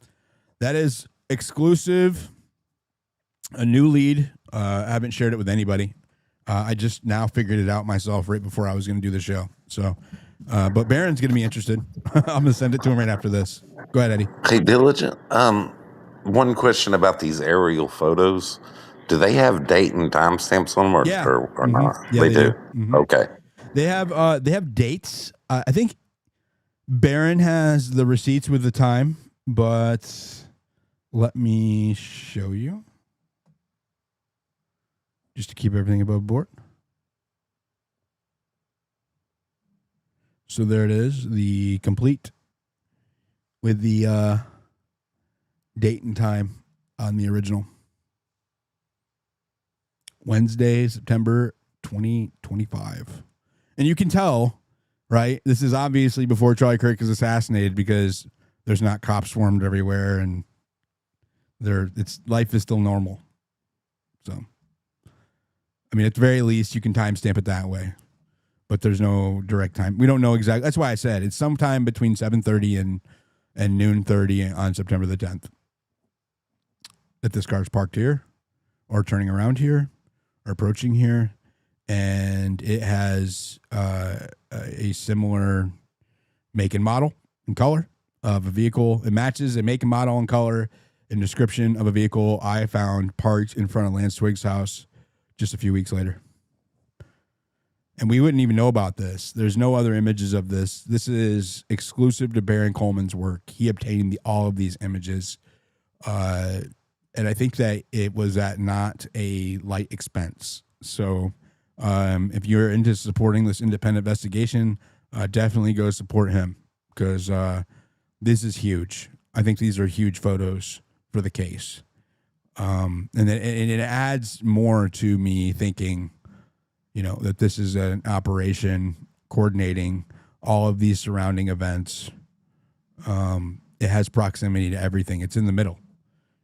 that is exclusive a new lead. I haven't shared it with anybody. I just now figured it out myself right before I was going to do the show. So, but Baron's going to be interested. I'm going to send it to him right after this. Go ahead, Eddie. Hey, Diligent. One question about these aerial photos. Do they have date and timestamps on them, or, Yeah. or not? Yeah, they do. Mm-hmm. Okay. They have dates. I think Baron has the receipts with the time, but let me show you just to keep everything above board. So there it is, the complete with the date and time on the original. Wednesday, September 2025. And you can tell, right? This is obviously before Charlie Kirk is assassinated because there's not cops swarmed everywhere and life is still normal. So, I mean, at the very least, you can timestamp it that way. But there's no direct time. We don't know exactly. That's why I said it's sometime between 7:30 and noon 30 on September the 10th. That this car's parked here, or turning around here, or approaching here, and it has a similar make and model and color of a vehicle. It matches a make and model and color and description of a vehicle I found parked in front of Lance Twiggs' house just a few weeks later. And we wouldn't even know about this. There's no other images of this. This is exclusive to Baron Coleman's work. He obtained all of these images. And I think that it was at not a light expense. So if you're into supporting this independent investigation, definitely go support him because this is huge. I think these are huge photos for the case. And it adds more to me thinking, that this is an operation coordinating all of these surrounding events. It has proximity to everything. It's in the middle.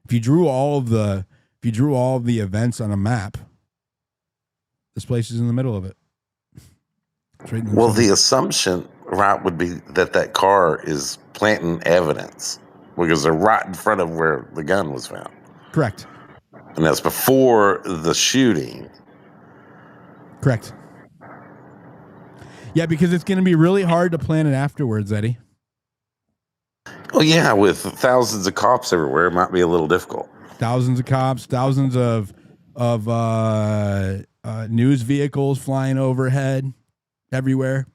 If you drew all of the events on a map, this place is in the middle of it. Right Well, the assumption, right, would be that car is planting evidence because they're right in front of where the gun was found. Correct. And that's before the shooting. Correct. Yeah, because it's going to be really hard to plan it afterwards, Eddie. Oh, yeah, with thousands of cops everywhere, it might be a little difficult. Thousands of cops, thousands of news vehicles flying overhead everywhere.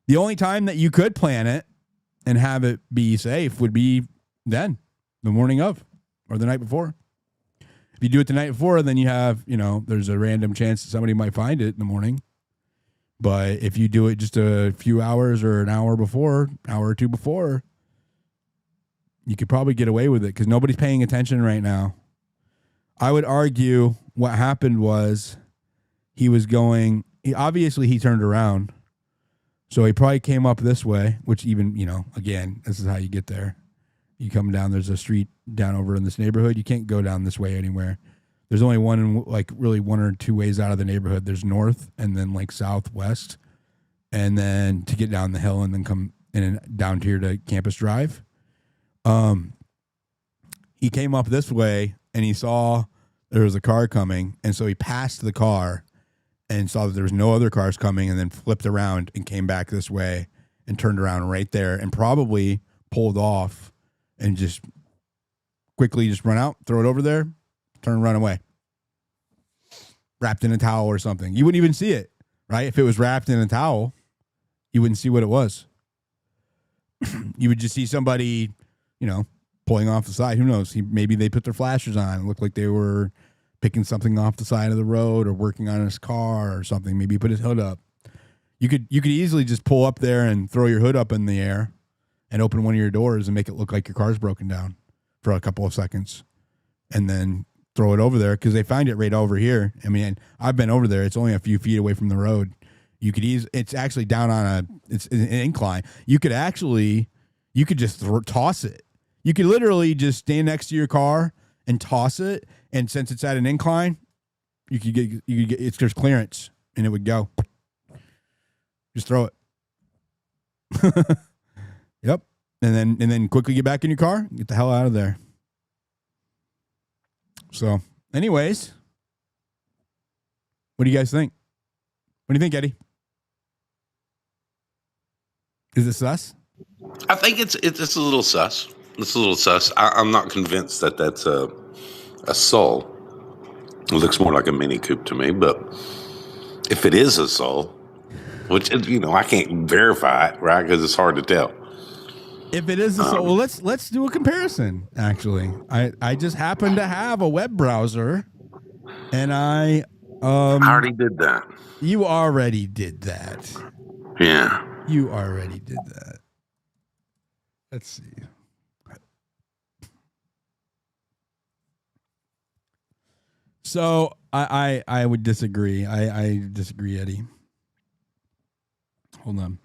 The only time that you could plan it and have it be safe would be then, the morning of, or the night before. If you do it the night before, then you have, there's a random chance that somebody might find it in the morning. But if you do it just a few hours or an hour before, hour or two before, you could probably get away with it because nobody's paying attention right now. I would argue what happened was he obviously turned around. So he probably came up this way, which even, again, this is how you get there. You come down, there's a street down over in this neighborhood. You can't go down this way anywhere. There's only one or two ways out of the neighborhood. There's north and then southwest. And then to get down the hill and then come in and down here to Campus Drive. He came up this way and he saw there was a car coming. And so he passed the car and saw that there was no other cars coming and then flipped around and came back this way and turned around right there and probably pulled off and just quickly just run out, throw it over there, turn and run away. Wrapped in a towel or something. You wouldn't even see it, right? If it was wrapped in a towel, you wouldn't see what it was. You would just see somebody, pulling off the side. Who knows? Maybe they put their flashers on. It looked like they were picking something off the side of the road or working on his car or something. Maybe he put his hood up. You could easily just pull up there and throw your hood up in the air and open one of your doors and make it look like your car's broken down for a couple of seconds and then throw it over there because they find it right over here. I mean, I've been over there. It's only a few feet away from the road. It's actually down on it's an incline. You could just toss it. You could literally just stand next to your car and toss it. And since it's at an incline, there's clearance and it would go. Just throw it. Yep. And then quickly get back in your car, get the hell out of there. So Anyways, what do you guys think? What do you think, Eddie? Is it sus? I think it's a little sus. It's a little sus. I'm not convinced that that's a soul. It looks more like a Mini Coupe to me, but if it is a soul, which, you know, I can't verify it, right? Because it's hard to tell. If it is a soul, well, let's do a comparison. Actually, I just happen to have a web browser, and I already did that. You already did that. Yeah. You already did that. Let's see. So I would disagree. I disagree, Eddie. Hold on.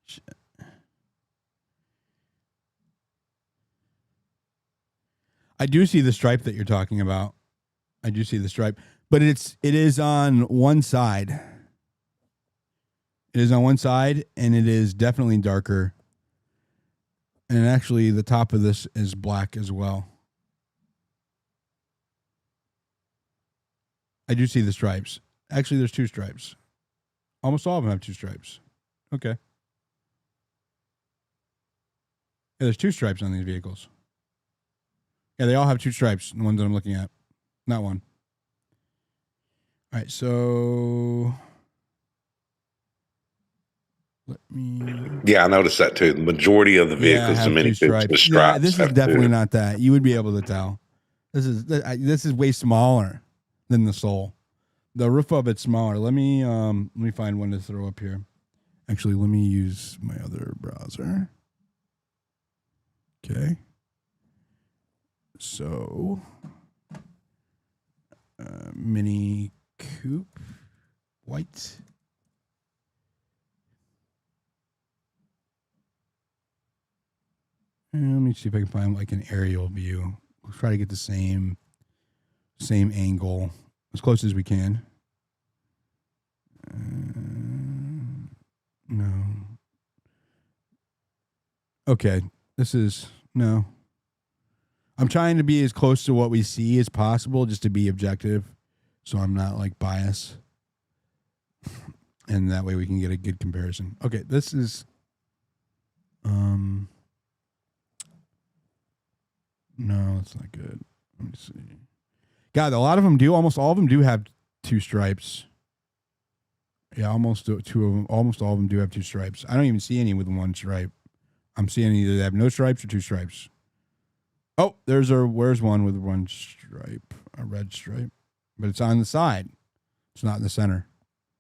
Shit. I do see the stripe that you're talking about. I do see the stripe, but it is on one side. It is on one side, and it is definitely darker. And actually, the top of this is black as well. I do see the stripes. Actually, there's two stripes. Almost all of them have two stripes. Okay. Yeah, there's two stripes on these vehicles. Yeah, they all have two stripes, the ones that I'm looking at. Not one. All right, so let me... Yeah, I noticed that too. The majority of the vehicles, the Mini Coupes, the stripes. Yeah, this is definitely not that. You would be able to tell. This is way smaller than the Soul. The roof of it's smaller. Let me find one to throw up here. Actually, let me use my other browser. Okay. So, Mini Coupe white. And let me see if I can find like an aerial view. We'll try to get the same angle as close as we can. No. Okay. This is no. I'm trying to be as close to what we see as possible just to be objective so I'm not like biased. And that way we can get a good comparison. Okay, this is no, it's not good. Let me see. God, almost all of them do have two stripes. Yeah, almost all of them do have two stripes. I don't even see any with one stripe. I'm seeing either they have no stripes or two stripes. Oh, where's one with one stripe, a red stripe, but it's on the side. It's not in the center.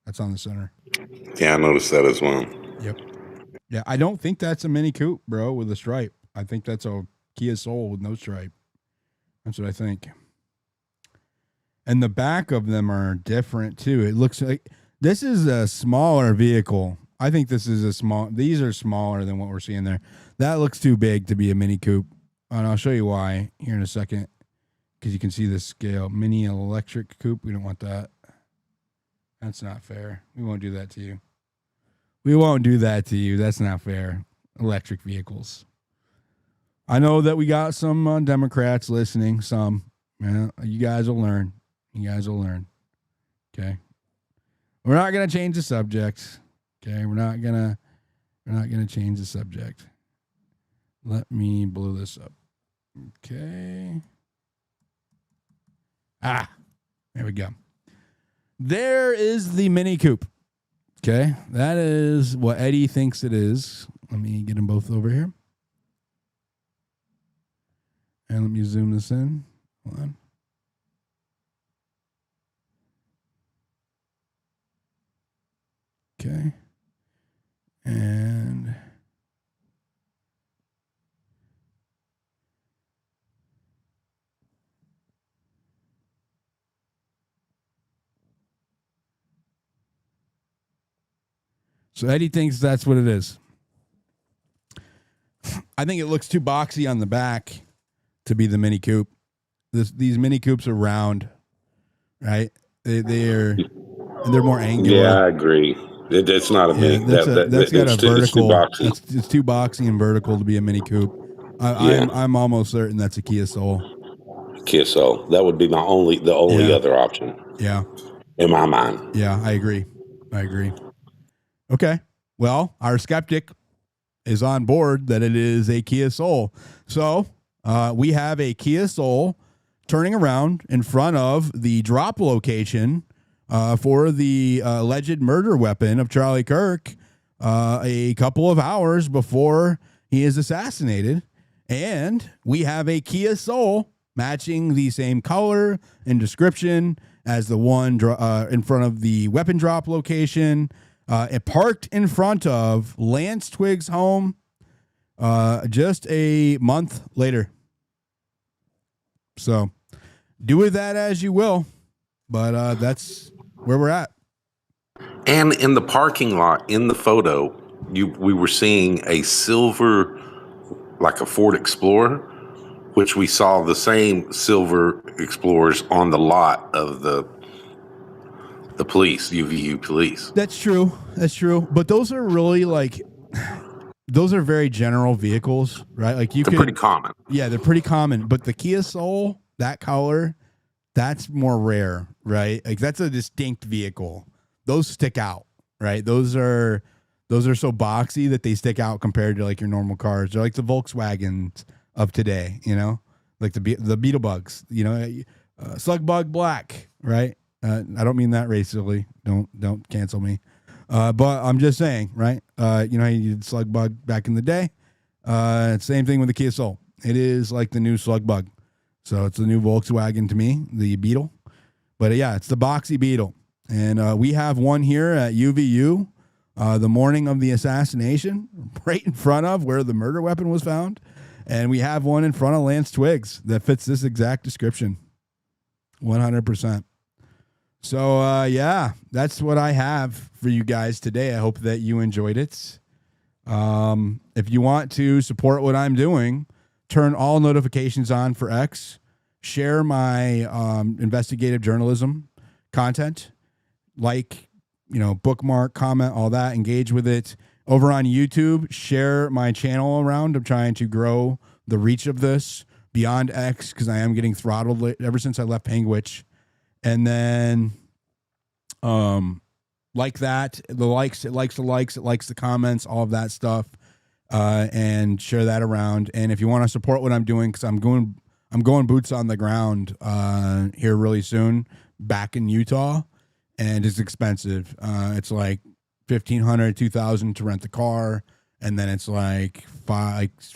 That's on the center. Yeah, I noticed that as well. Yep. Yeah, I don't think that's a Mini Coupe, bro, with a stripe. I think that's a Kia Soul with no stripe. That's what I think. And the back of them are different too. It looks like this is a smaller vehicle. I think these are smaller than what we're seeing there. That looks too big to be a Mini Coupe. And I'll show you why here in a second, because you can see the scale. Mini electric coupe. We don't want that. That's not fair. We won't do that to you. We won't do that to you. That's not fair. Electric vehicles. I know that we got some Democrats listening. Some. Yeah, you guys will learn. You guys will learn. Okay. We're not gonna change the subject. Okay. We're not gonna change the subject. Let me blow this up. Okay. There we go. There is the Mini Coupe. Okay. That is what Eddie thinks it is. Let me get them both over here. And let me zoom this in. Hold on. Okay. And so Eddie thinks that's what it is. I think it looks too boxy on the back to be the Mini Coupe. These Mini Coupes are round, right? They're more angular. Yeah, I agree. It's not a Mini. That's got a vertical. It's too boxy and vertical to be a Mini Coupe. I'm almost certain that's a Kia Soul. Kia Soul. That would be the only other option. Yeah. In my mind. Yeah, I agree. Okay. Well, our skeptic is on board that it is a Kia Soul. So we have a Kia Soul turning around in front of the drop location for the alleged murder weapon of Charlie Kirk a couple of hours before he is assassinated. And we have a Kia Soul matching the same color and description as the one in front of the weapon drop location. It parked in front of Lance Twiggs' home just a month later. So do with that as you will, but that's where we're at. And in the parking lot, in the photo, we were seeing a silver, like a Ford Explorer, which we saw the same silver Explorers on the lot of the police, UVU police. That's true. But those are really those are very general vehicles, right? Like they're pretty common. Yeah, they're pretty common. But the Kia Soul, that color, that's more rare, right? Like that's a distinct vehicle. Those stick out, right? Those are so boxy that they stick out compared to like your normal cars. They're like the Volkswagens of today, like the Beetlebugs, Slug Bug Black, right? I don't mean that racially. Don't cancel me. But I'm just saying, right? How you did Slug Bug back in the day. Same thing with the Kia Soul. It is like the new Slug Bug. So it's the new Volkswagen to me, the Beetle. But yeah, it's the boxy Beetle. And we have one here at UVU the morning of the assassination, right in front of where the murder weapon was found. And we have one in front of Lance Twiggs that fits this exact description. 100%. So, that's what I have for you guys today. I hope that you enjoyed it. If you want to support what I'm doing, turn all notifications on for X, share my investigative journalism content, bookmark, comment, all that, engage with it. Over on YouTube, share my channel around. I'm trying to grow the reach of this beyond X because I am getting throttled ever since I left Penguich. And then like that, it likes the comments, all of that stuff, and share that around. And if you want to support what I'm doing, because I'm going boots on the ground here really soon, back in Utah, and it's expensive. It's like $1,500, $2,000 to rent the car, and then it's like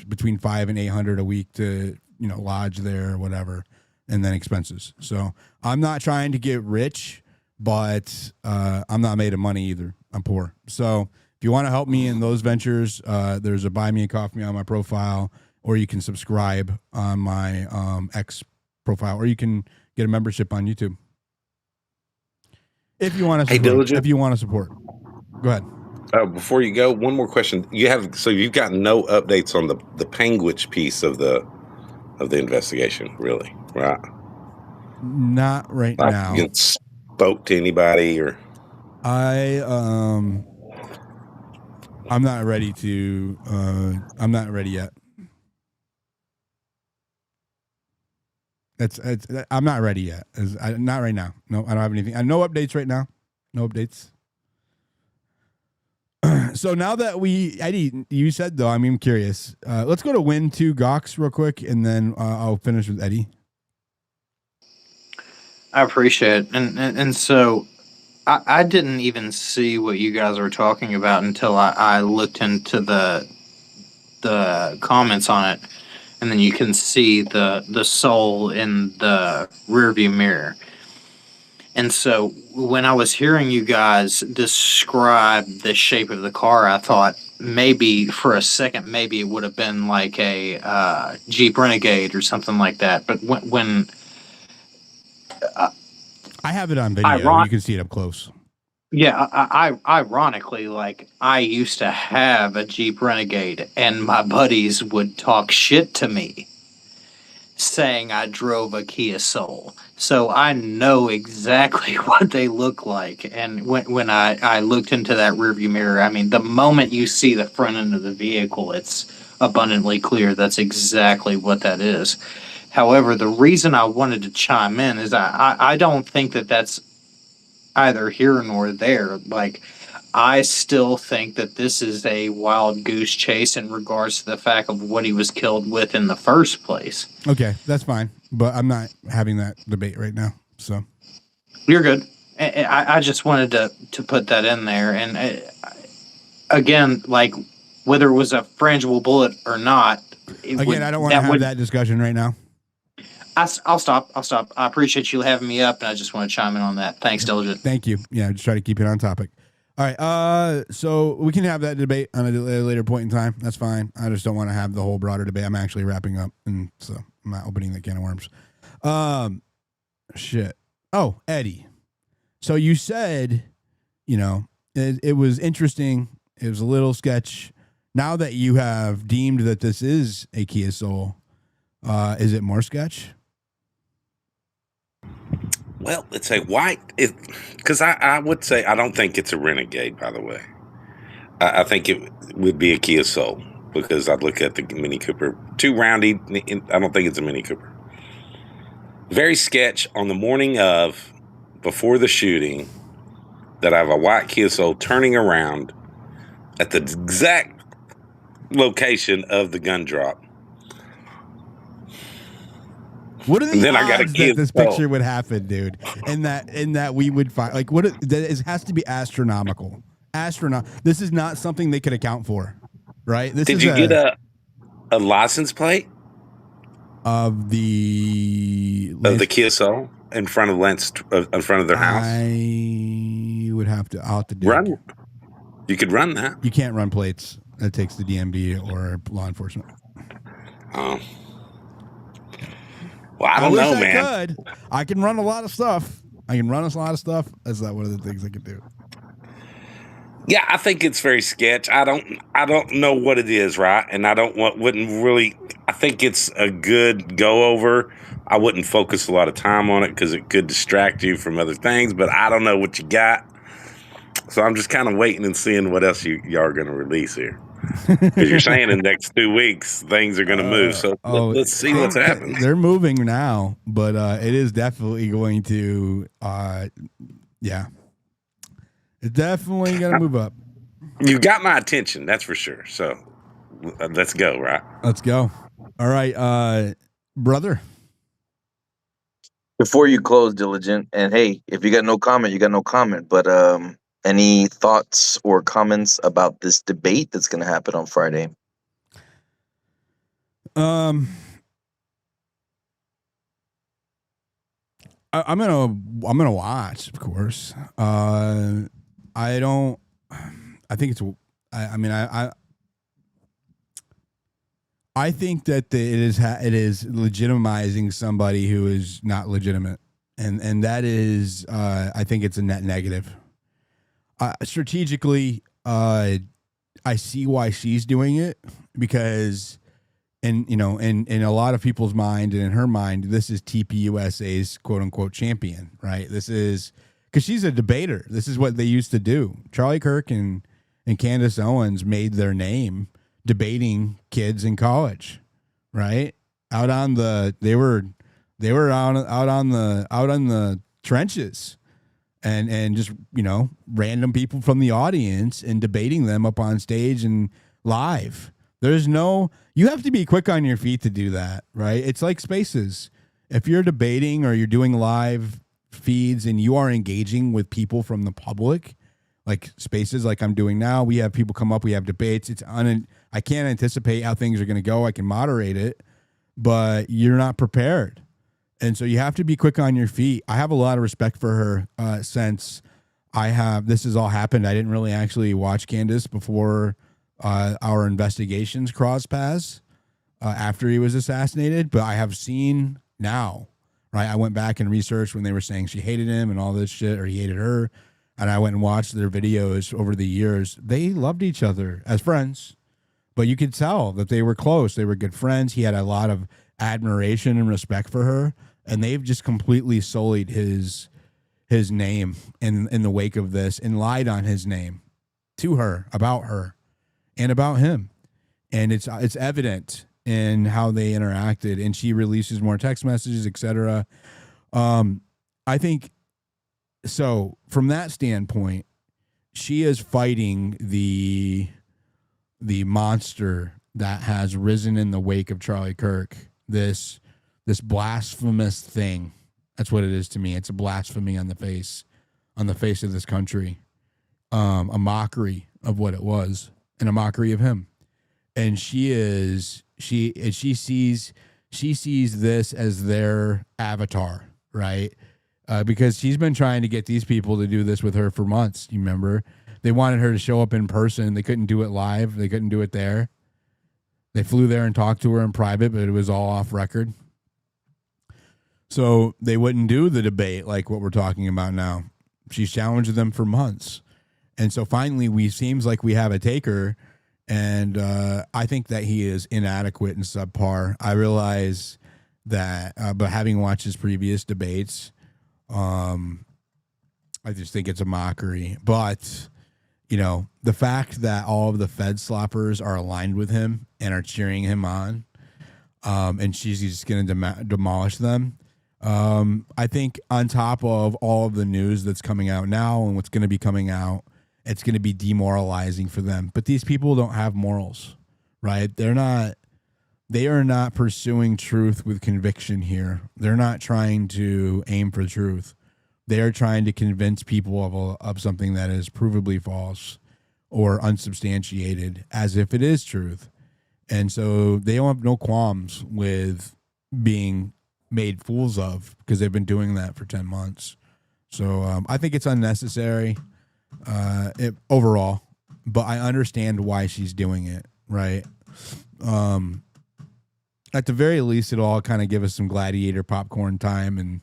between $500 and $800 a week to lodge there or whatever, and then expenses. So I'm not trying to get rich, but I'm not made of money either. I'm poor. So if you want to help me in those ventures, there's a Buy Me a Coffee on my profile, or you can subscribe on my X profile, or you can get a membership on YouTube. If you want to support, go ahead. Before you go, one more question. You've got no updates on the Penguich piece of the investigation, really, right? Not right now. You spoke to anybody, or I'm not ready to. I'm not ready yet. I'm not ready yet. Not right now. No, I don't have anything. No updates right now. No updates. So now that Eddie, you said though, I'm curious. Let's go to Win 2 Gox real quick, and then I'll finish with Eddie. I appreciate it. And so I didn't even see what you guys were talking about until I looked into the comments on it. And then you can see the soul in the rearview mirror. And so when I was hearing you guys describe the shape of the car, I thought maybe for a second, maybe it would have been like a Jeep Renegade or something like that. But when I have it on video, you can see it up close. Yeah, ironically, like I used to have a Jeep Renegade, and my buddies would talk shit to me, saying I drove a Kia Soul. So I know exactly what they look like. And when I looked into that rearview mirror, the moment you see the front end of the vehicle, it's abundantly clear that's exactly what that is. However, the reason I wanted to chime in is I don't think that that's either here nor there. Like, I still think that this is a wild goose chase in regards to the fact of what he was killed with in the first place. Okay, that's fine, but I'm not having that debate right now. So you're good. I just wanted to put that in there. And again, like, whether it was a frangible bullet or not. I don't want to have that discussion right now. I'll stop. I appreciate you having me up, and I just want to chime in on that. Thanks, Diligent. Thank you. Yeah, just try to keep it on topic. All right. So we can have that debate on a later point in time. That's fine. I just don't want to have the whole broader debate. I'm actually wrapping up, and so I'm not opening that can of worms. Shit. Oh, Eddie. So you said, it was interesting. It was a little sketch. Now that you have deemed that this is a Kia Soul, is it more sketch? Well, it's a white, because I would say I don't think it's a Renegade, by the way. I think it would be a Kia Soul, because I'd look at the Mini Cooper. Too roundy, I don't think it's a Mini Cooper. Very sketch on the morning of, before the shooting, that I have a white Kia Soul turning around at the exact location of the gun drop. What are the odds that this picture would happen, dude? And that we would find, like, it has to be astronomical. This is not something they could account for, right? Did you get a license plate of the Kia Soul in front of in front of their house? I'll have to do run. It. You could run that. You can't run plates. That takes the DMV or law enforcement. Oh. Well, I don't know, man. I can run a lot of stuff. That's not one of the things I can do. Yeah, I think it's very sketch. I don't know what it is, right? And I think it's a good go over. I wouldn't focus a lot of time on it because it could distract you from other things, but I don't know what you got. So I'm just kind of waiting and seeing what else y'all are going to release here. Because you're saying in the next 2 weeks things are going to move, so let's see what's happening. They're moving now, but it is definitely going to, it's definitely going to move up. You've got my attention, that's for sure. So let's go, right? Let's go. All right, brother. Before you close, Diligent, and hey, if you got no comment, you got no comment. But any thoughts or comments about this debate that's going to happen on Friday? I'm gonna watch, of course. I think that it is legitimizing somebody who is not legitimate, and that is I think it's a net negative. Strategically, I see why she's doing it, because in a lot of people's mind and in her mind, this is TPUSA's quote unquote champion, right? This is because she's a debater. This is what they used to do. Charlie Kirk and Candace Owens made their name debating kids in college, right? They were out on the trenches. And just, random people from the audience and debating them up on stage and live. You have to be quick on your feet to do that, right? It's like Spaces. If you're debating or you're doing live feeds and you are engaging with people from the public, like Spaces, like I'm doing now, we have people come up, we have debates. I can't anticipate how things are going to go. I can moderate it, but you're not prepared. And so you have to be quick on your feet. I have a lot of respect for her since this has all happened. I didn't really actually watch Candace before our investigations crossed paths after he was assassinated, but I have seen now, right? I went back and researched when they were saying she hated him and all this shit, or he hated her. And I went and watched their videos over the years. They loved each other as friends, but you could tell that they were close. They were good friends. He had a lot of admiration and respect for her, and they've just completely sullied his name in the wake of this and lied on his name to her, about her, and about him. and it's evident in how they interacted. And she releases more text messages, etc. I think so. From that standpoint, she is fighting the monster that has risen in the wake of Charlie Kirk. This blasphemous thing. That's what it is to me. It's a blasphemy on the face of this country. A mockery of what it was, and a mockery of him. And she sees this as their avatar, right? Because she's been trying to get these people to do this with her for months. You remember? They wanted her to show up in person. They couldn't do it live. They couldn't do it there. They flew there and talked to her in private, but it was all off record. So they wouldn't do the debate like what we're talking about now. She's challenged them for months. And so finally, seems like we have a taker. And I think that he is inadequate and subpar. I realize that, but having watched his previous debates, I just think it's a mockery. But, the fact that all of the Fed sloppers are aligned with him and are cheering him on, and she's just going to demolish them. I think on top of all of the news that's coming out now and what's going to be coming out, it's going to be demoralizing for them. But these people don't have morals, right? They are not pursuing truth with conviction here. They're not trying to aim for truth. They are trying to convince people of something that is provably false or unsubstantiated as if it is truth. And so they don't have no qualms with being made fools of, because they've been doing that for 10 months. So I think it's unnecessary overall, but I understand why she's doing it, right? At the very least, it'll all kind of give us some gladiator popcorn time and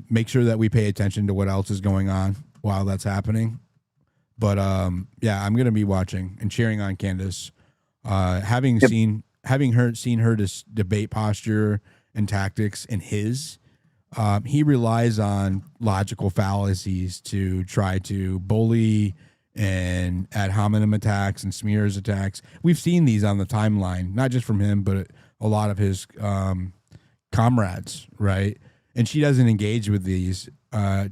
make sure that we pay attention to what else is going on while that's happening. But yeah, I'm going to be watching and cheering on Candace. Having seen her debate posture and tactics and he relies on logical fallacies to try to bully and ad hominem attacks and smears attacks. We've seen these on the timeline, not just from him, but a lot of his comrades, right? And she doesn't engage with these.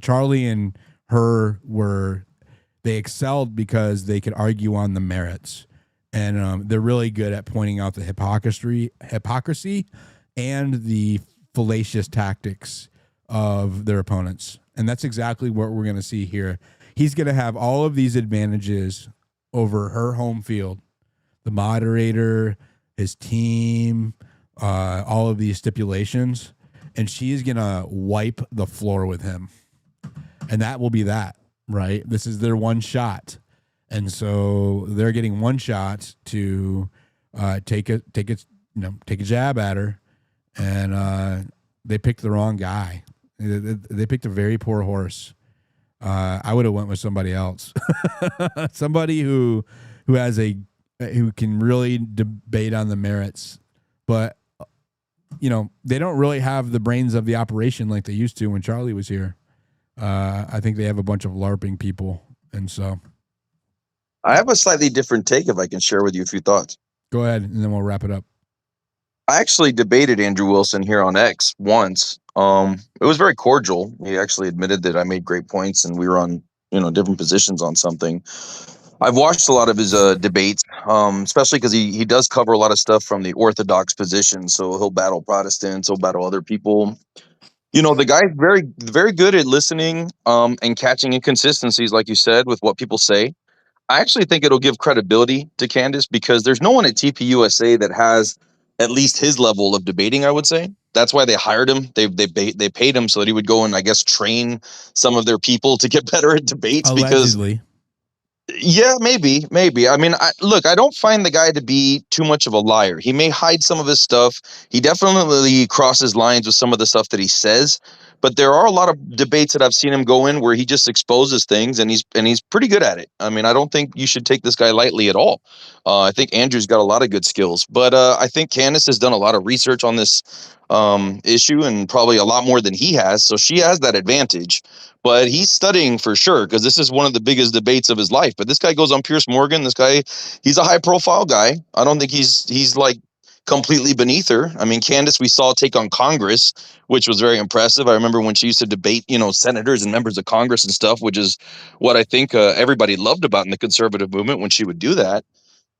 Charlie and her they excelled because they could argue on the merits. And they're really good at pointing out the hypocrisy and the fallacious tactics of their opponents. And that's exactly what we're going to see here. He's going to have all of these advantages over her home field, the moderator, his team, all of these stipulations, and she's going to wipe the floor with him. And that will be that, right? This is their one shot. And so they're getting one shot to take a jab at her, and they picked the wrong guy. They picked a very poor horse. I would have went with somebody else, somebody who can really debate on the merits, but they don't really have the brains of the operation like they used to when Charlie was here. I think they have a bunch of LARPing people, and so I have a slightly different take if I can share with you a few thoughts. Go ahead, and then we'll wrap it up. I actually debated Andrew Wilson here on X once. It was very cordial. He actually admitted that I made great points and we were on, different positions on something. I've watched a lot of his debates, especially because he does cover a lot of stuff from the Orthodox position. So he'll battle Protestants, he'll battle other people. The guy's very, very good at listening and catching inconsistencies, like you said, with what people say. I actually think it'll give credibility to Candace because there's no one at TPUSA that has at least his level of debating, I would say. That's why they hired him. They paid him so that he would go and, I guess, train some of their people to get better at debates. Allegedly. Yeah, maybe. I mean, I don't find the guy to be too much of a liar. He may hide some of his stuff. He definitely crosses lines with some of the stuff that he says, but there are a lot of debates that I've seen him go in where he just exposes things, and he's pretty good at it. I mean, I don't think you should take this guy lightly at all. I think Andrew's got a lot of good skills, but I think Candace has done a lot of research on this issue, and probably a lot more than he has. So she has that advantage, but he's studying for sure, because this is one of the biggest debates of his life. But this guy goes on Piers Morgan. This guy, he's a high profile guy. I don't think he's like completely beneath her. I mean, Candace, we saw take on Congress, which was very impressive. I remember when she used to debate, senators and members of Congress and stuff, which is what I think everybody loved about in the conservative movement when she would do that.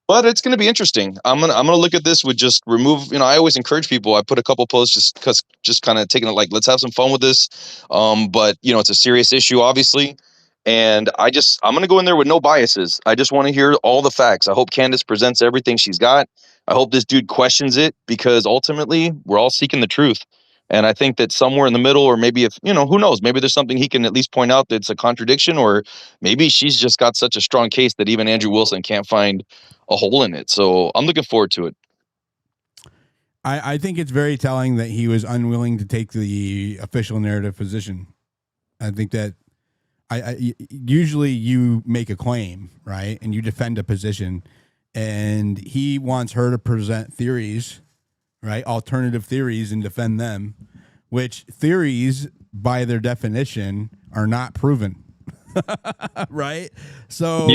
But it's going to be interesting. I'm gonna look at this with just remove. I always encourage people. I put a couple posts just kind of taking it like, let's have some fun with this. But it's a serious issue, obviously, and I'm gonna go in there with no biases. I just want to hear all the facts. I hope Candace presents everything she's got. I hope this dude questions it, because ultimately we're all seeking the truth. And I think that somewhere in the middle, or maybe if, who knows, maybe there's something he can at least point out that's a contradiction, or maybe she's just got such a strong case that even Andrew Wilson can't find a hole in it. So I'm looking forward to it. I think it's very telling that he was unwilling to take the official narrative position. I think that I usually you make a claim, right? And you defend a position, and he wants her to present theories, right? Alternative theories, and defend them, which theories by their definition are not proven. Right? So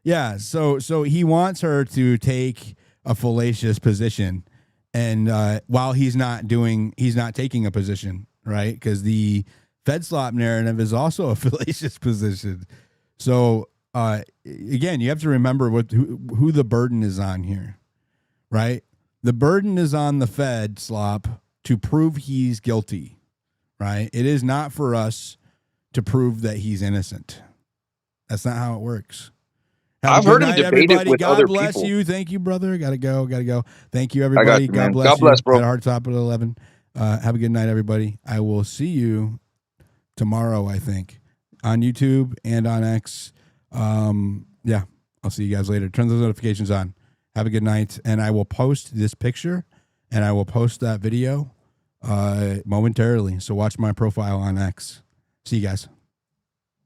yeah. So he wants her to take a fallacious position, and while he's not taking a position, right? Because the FEDLOP narrative is also a fallacious position. So again, you have to remember who the burden is on here, right? The burden is on the FEDLOP to prove he's guilty, right? It is not for us to prove that he's innocent. That's not how it works. I've heard him debate it with other people. God bless you. Thank you, brother. Gotta go. Thank you, everybody. God bless you. God bless, bro. At Hard Top at 11. Have a good night, everybody. I will see you tomorrow, I think, on YouTube and on X. Yeah, I'll see you guys later. Turn those notifications on. Have a good night. And I will post this picture, and I will post that video momentarily. So watch my profile on X. See you guys.